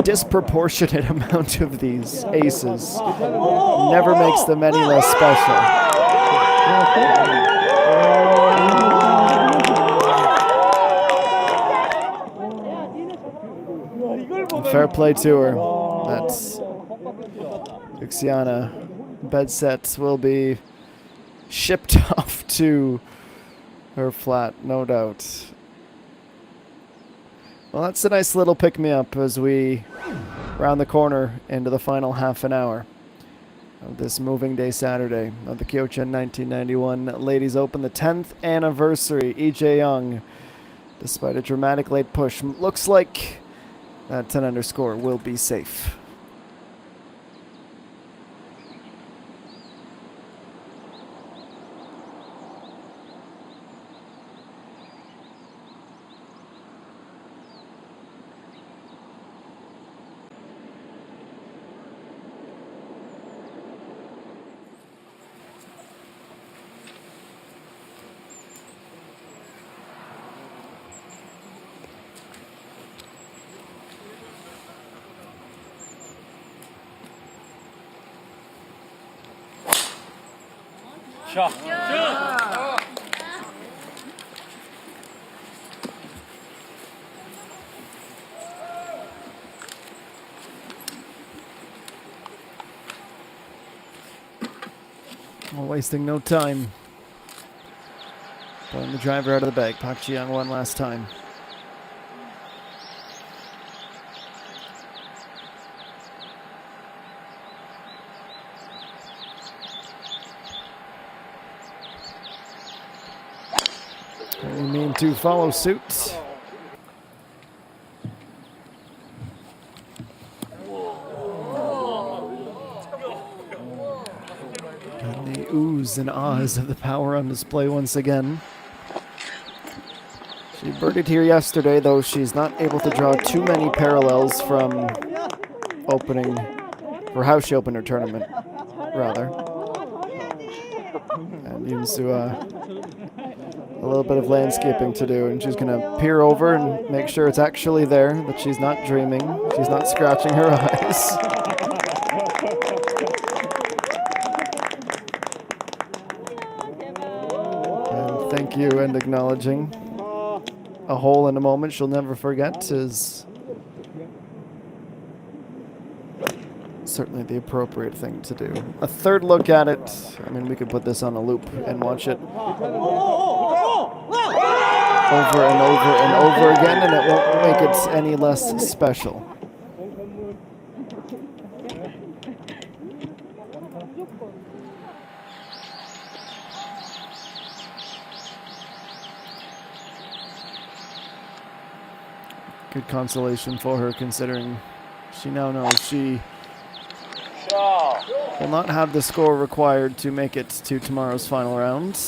disproportionate amount of these aces. Never makes them any less special. Fair play to her. That's Ixiana bed sets will be shipped off to her flat, no doubt. Well, that's a nice little pick-me-up as we round the corner into the final half an hour of this moving day Saturday of the Kyochon 1991 Ladies Open, the 10th anniversary. EJ Young, despite a dramatic late push, looks like that 10-under score will be safe. Well, wasting no time. Pulling the driver out of the bag. Park Ji-young one last time. We mean to follow suit. And the oohs and ahs of the power on display once again. She birdied here yesterday, though she's not able to draw too many parallels from opening, or how she opened her tournament, rather. And Yunsua, a little bit of landscaping to do, and she's going to peer over and make sure it's actually there, that she's not dreaming, she's not scratching her eyes. And thank you, and acknowledging a hole in a moment she'll never forget is certainly the appropriate thing to do. A third look at it, I mean, we could put this on a loop and watch it over and over and over again, and it won't make it any less special. Good consolation for her, considering she now knows she will not have the score required to make it to tomorrow's final round.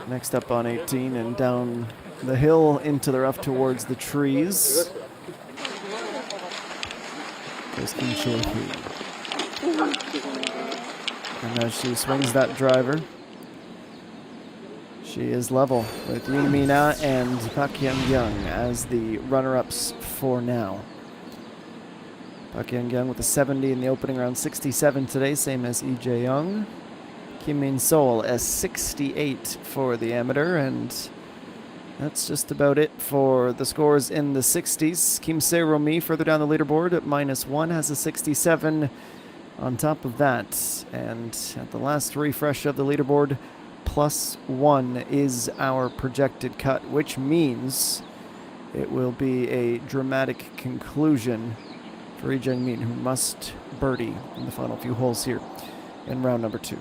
Next up on 18 and down the hill into the rough towards the trees. Goes Kim Cho-hee. And as she swings that driver, she is level with Yoon Mi-na and Park Hyung-young as the runner-ups for now. Park Hyung-young with a 70 in the opening round, 67 today, same as EJ Young. Kim Min-sol a 68 for the amateur, and that's just about it for the scores in the 60s. Kim Se-romi further down the leaderboard at -1 has a 67. On top of that, and at the last refresh of the leaderboard, +1 is our projected cut, which means it will be a dramatic conclusion for Lee Jung-min, who must birdie in the final few holes here in round number 2.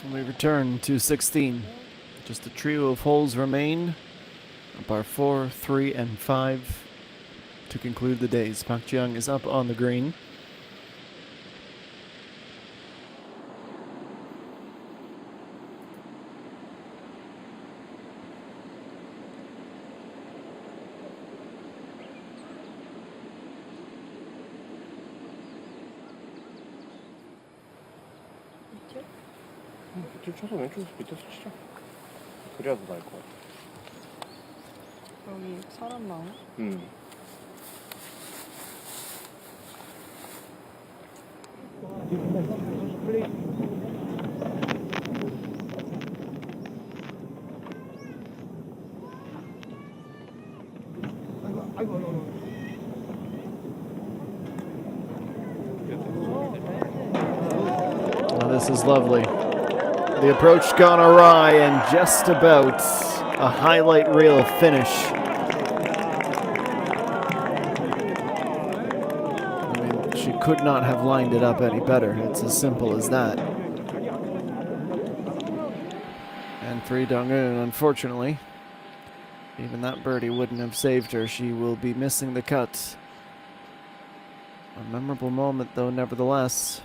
And we return to 16. Just a trio of holes remain. A par 4, 3, and 5 to conclude the days. Park Ji-young is up on the green. 밑을 쳐서 왼쪽에서 밑에서 치자. 그래야 더 나을 것 같아. 여기 사람 많아? Oh, this is lovely. The approach gone awry and just about a highlight reel finish. I mean, she could not have lined it up any better. It's as simple as that. And for Lee Dong-eun, unfortunately, even that birdie wouldn't have saved her. She will be missing the cut. A memorable moment, though, nevertheless.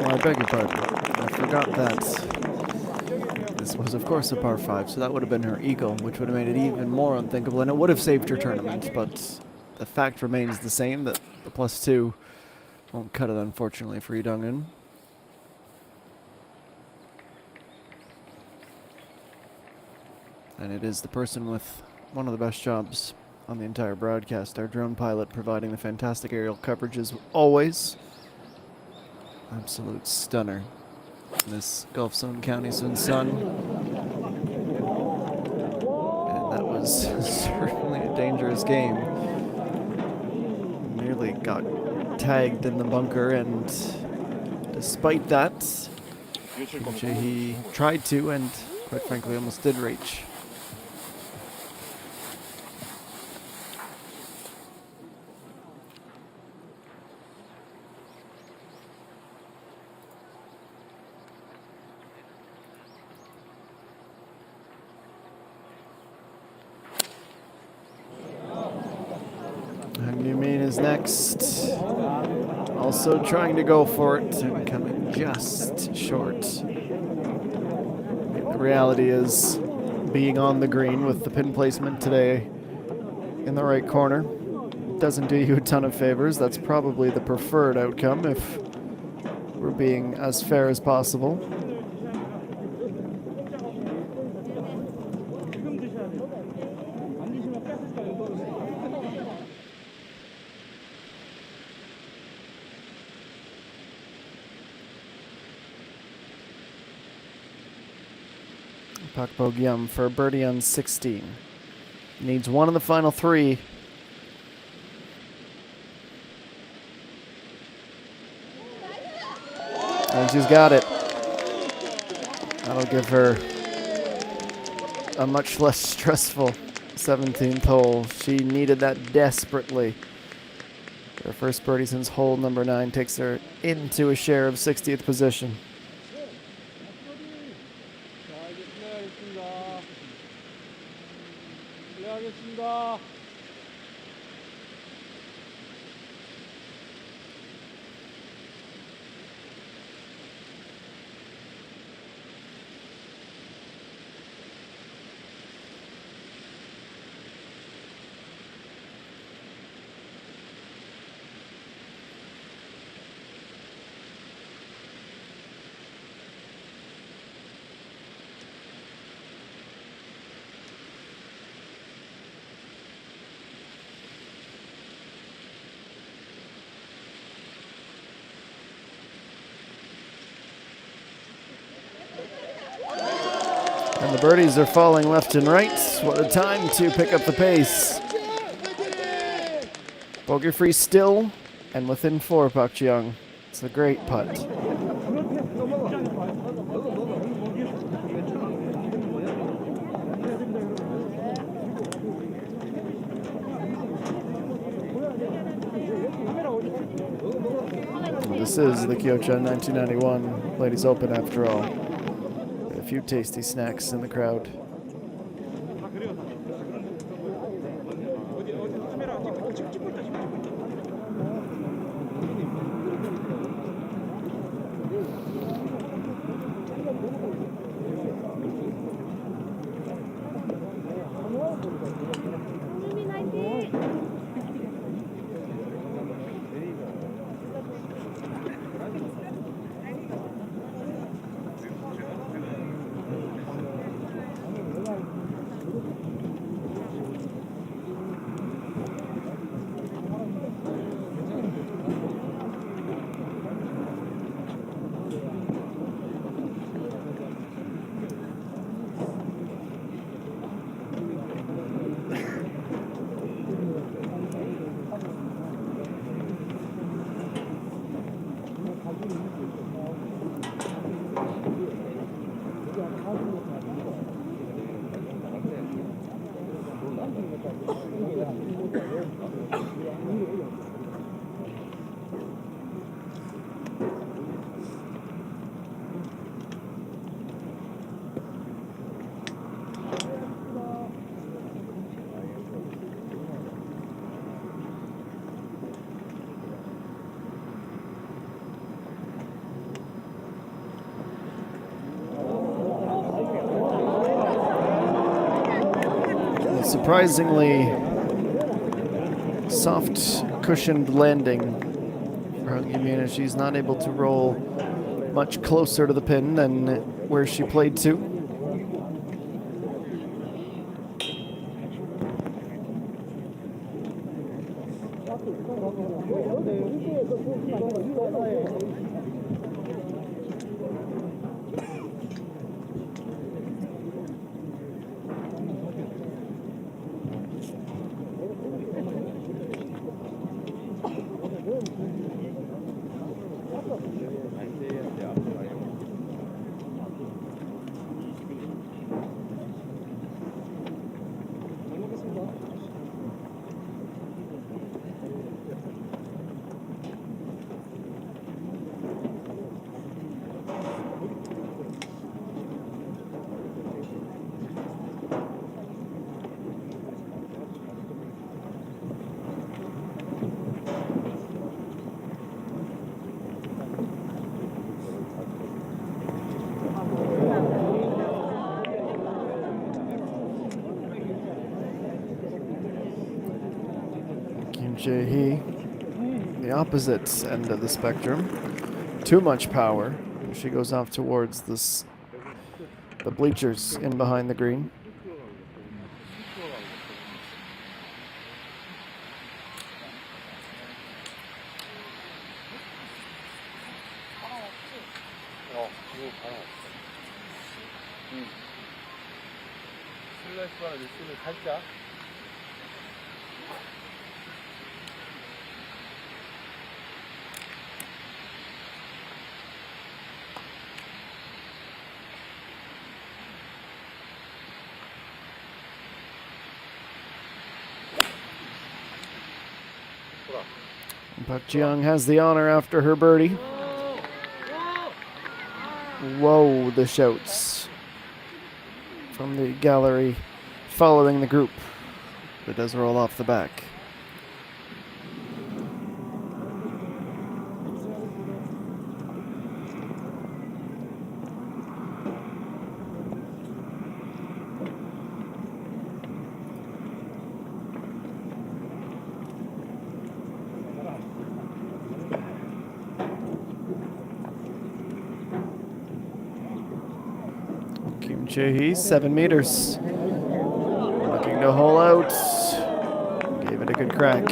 I beg your pardon. I forgot that this was, of course, a par 5, so that would have been her eagle, which would have made it even more unthinkable, and it would have saved her tournament, but the fact remains the same that the +2 won't cut it, unfortunately, for Lee Dong-eun. And it is the person with one of the best jobs on the entire broadcast, our drone pilot, providing the fantastic aerial coverage as always. Absolute stunner. This Gulf Zone County Sun. And that was certainly a dangerous game. Nearly got tagged in the bunker, and despite that, he tried to, and quite frankly almost did reach. Is next. Also trying to go for it and coming just short. The reality is being on the green with the pin placement today in the right corner doesn't do you a ton of favors. That's probably the preferred outcome if we're being as fair as possible. Pak Bo-gyum for a birdie on 16. Needs one in the final 3. And she's got it. That'll give her a much less stressful 17th hole. She needed that desperately. Her first birdie since hole number 9 takes her into a share of 60th position. And the birdies are falling left and right. What a time to pick up the pace. Bogey free still, and within 4, Pak Ji-young. It's a great putt. This is the Kyochon 1991 Ladies Open after all. A few tasty snacks in the crowd. Surprisingly soft cushioned landing for Hung Yimine, as she's not able to roll much closer to the pin than where she played to. Kim Jae-hee, the opposite end of the spectrum. Too much power. She goes off towards the bleachers in behind the green. 슬라이스와 리스는 살짝. Park Ji-young has the honor after her birdie. Whoa, the shouts from the gallery following the group. It does roll off the back. Kim Jae-hee, 7 meters. Looking to hole out. Gave it a good crack.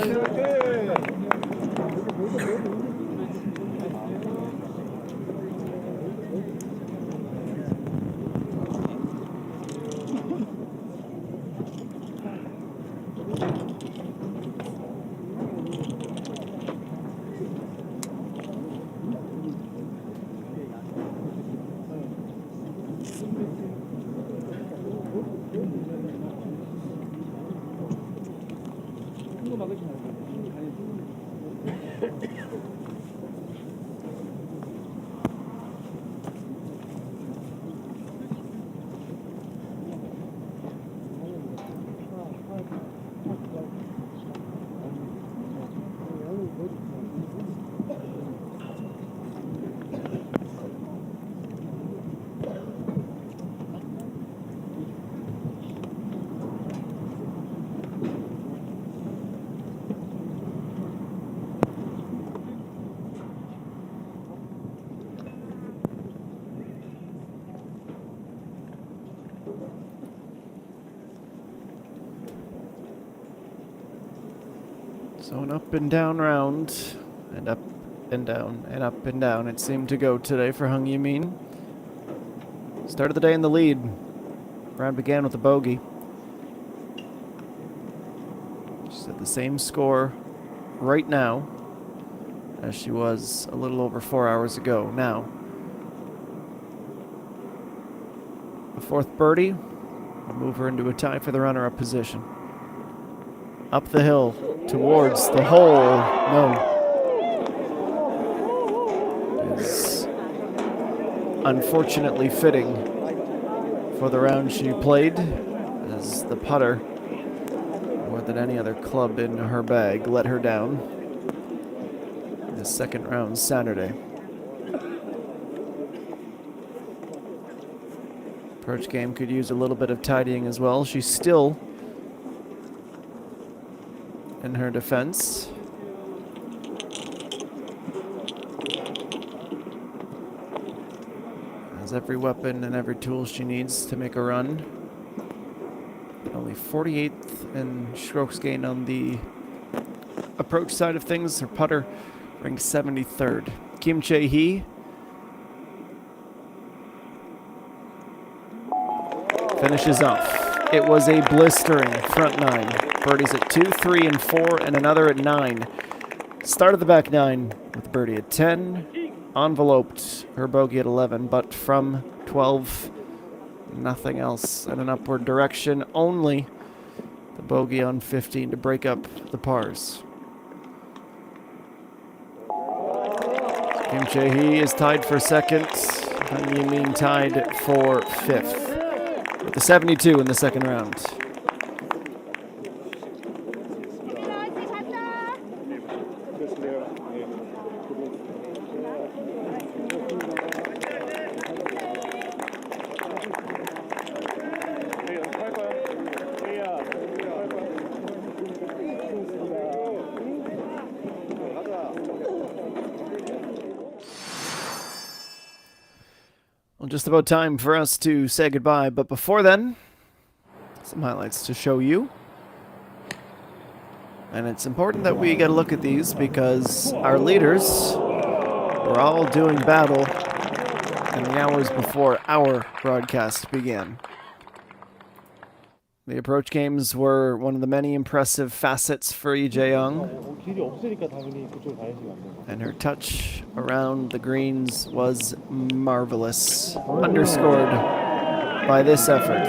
So an up and down round, and up and down, and up and down it seemed to go today for Hung Yimine. Started the day in the lead. Round began with a bogey. She's at the same score right now as she was a little over 4 hours ago. Now, a fourth birdie will move her into a tie for the runner-up position. Up the hill towards the hole. No. It is unfortunately fitting for the round she played, as the putter, more than any other club in her bag, let her down in the second round Saturday. Approach game could use a little bit of tidying as well. She's still in her defense. Has every weapon and every tool she needs to make a run. Only 48th in strokes gained on the approach side of things. Her putter ranked 73rd. Kim Chae-hee finishes off. It was a blistering front nine. Birdies at 2, 3, and 4, and another at 9. Started the back nine with birdie at 10. Enveloped her bogey at 11, but from 12, nothing else in an upward direction. Only the bogey on 15 to break up the pars. Kim Chae-hee is tied for second. Han Yi-min tied for fifth. With the 72 in the second round. Well, just about time for us to say goodbye, but before then, some highlights to show you. And it's important that we get a look at these because our leaders were all doing battle in the hours before our broadcast began. The approach games were one of the many impressive facets for Lee Jae-young. And her touch around the greens was marvelous, underscored by this effort.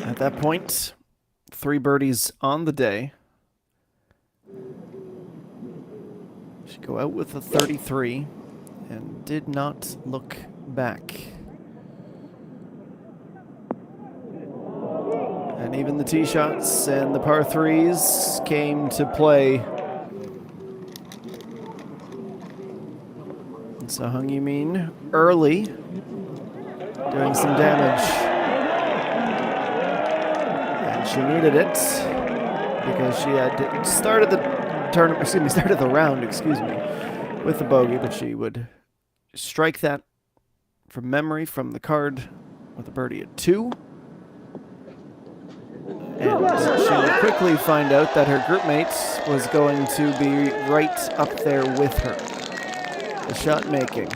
At that point, 3 birdies on the day. She go out with a 33 and did not look back. And even the tee shots and the par 3s came to play. And so Han Yi-min early, doing some damage. And she needed it because she had started the tournament, started the round, with the bogey, but she would strike that from memory from the card with a birdie at 2. And she would quickly find out that her group mate was going to be right up there with her. The shot making.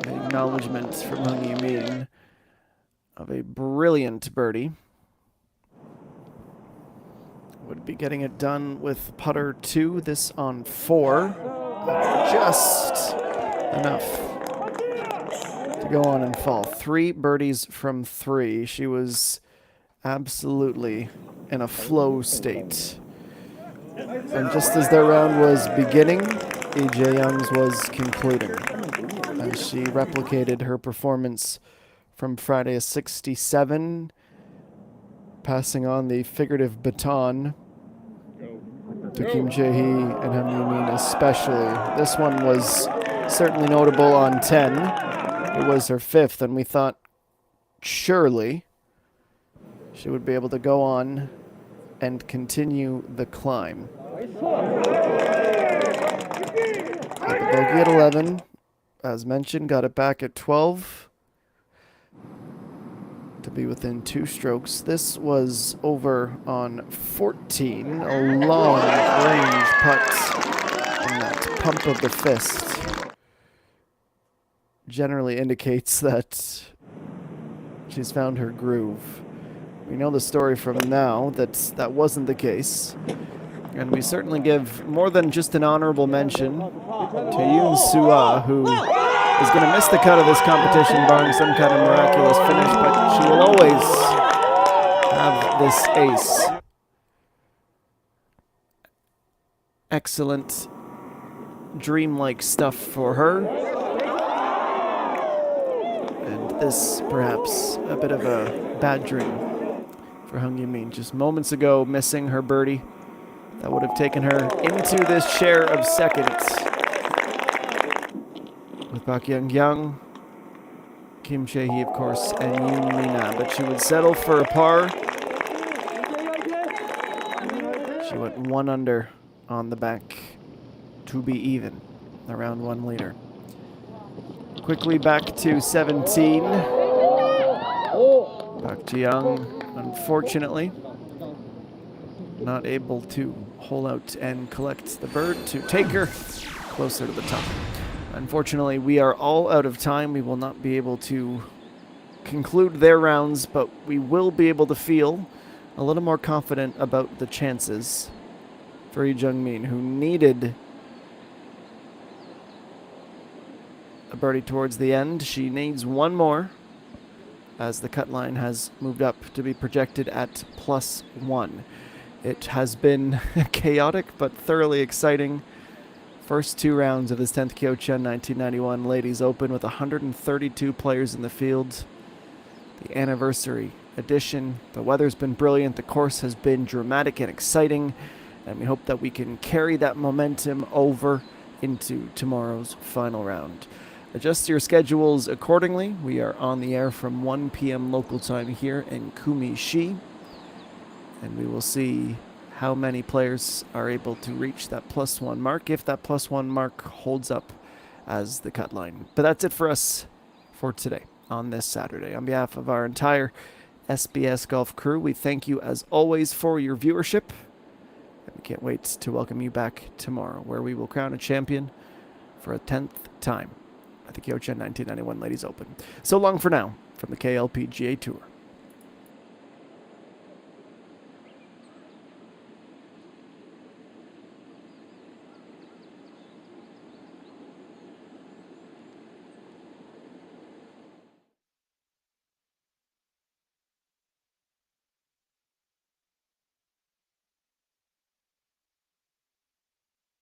The acknowledgement from Han Yi-min of a brilliant birdie. Would be getting it done with putter 2, this on 4. Just enough to go on and fall. 3 birdies from 3. She was absolutely in a flow state. And just as their round was beginning, Lee Jae-young's was concluding. As she replicated her performance from Friday, a 67, passing on the figurative baton to Kim Chae-hee and Han Yi-min especially. This one was certainly notable on 10. It was her 5th, and we thought surely she would be able to go on and continue the climb. Got the bogey at 11. As mentioned, got it back at 12 to be within 2 strokes. This was over on 14. A long range putt, and that pump of the fist generally indicates that she's found her groove. We know the story from now that that wasn't the case. And we certainly give more than just an honorable mention to Yoon Soo-ah, who is going to miss the cut of this competition barring some kind of miraculous finish, but she will always have this ace. Excellent, dreamlike stuff for her. And this, perhaps, a bit of a bad dream for Han Yi-min. Just moments ago, missing her birdie. That would have taken her into this share of second. With Park Young-young, Kim Chae-hee, of course, and Yoon Mi-na, but she would settle for a par. She went 1 under on the back to be even, around 1 leader. Quickly back to 17. Park Ji-young, unfortunately, not able to hole out and collect the bird to take her closer to the top. Unfortunately, we are all out of time. We will not be able to conclude their rounds, but we will be able to feel a little more confident about the chances for Lee Jung-min, who needed a birdie towards the end. She needs 1 more, as the cut line has moved up to be projected at +1. It has been chaotic but thoroughly exciting first 2 rounds of this 10th Kyochon 1991 Ladies Open with 132 players in the field. The anniversary edition. The weather's been brilliant. The course has been dramatic and exciting. And we hope that we can carry that momentum over into tomorrow's final round. Adjust your schedules accordingly. We are on the air from 1 p.m. local time here in Kumishi. And we will see how many players are able to reach that +1 mark, if that +1 mark holds up as the cut line. But that's it for us for today on this Saturday. On behalf of our entire SBS Golf crew, we thank you as always for your viewership. And we can't wait to welcome you back tomorrow, where we will crown a champion for a 10th time at the Kyochon 1991 Ladies Open. So long for now from the KLPGA Tour.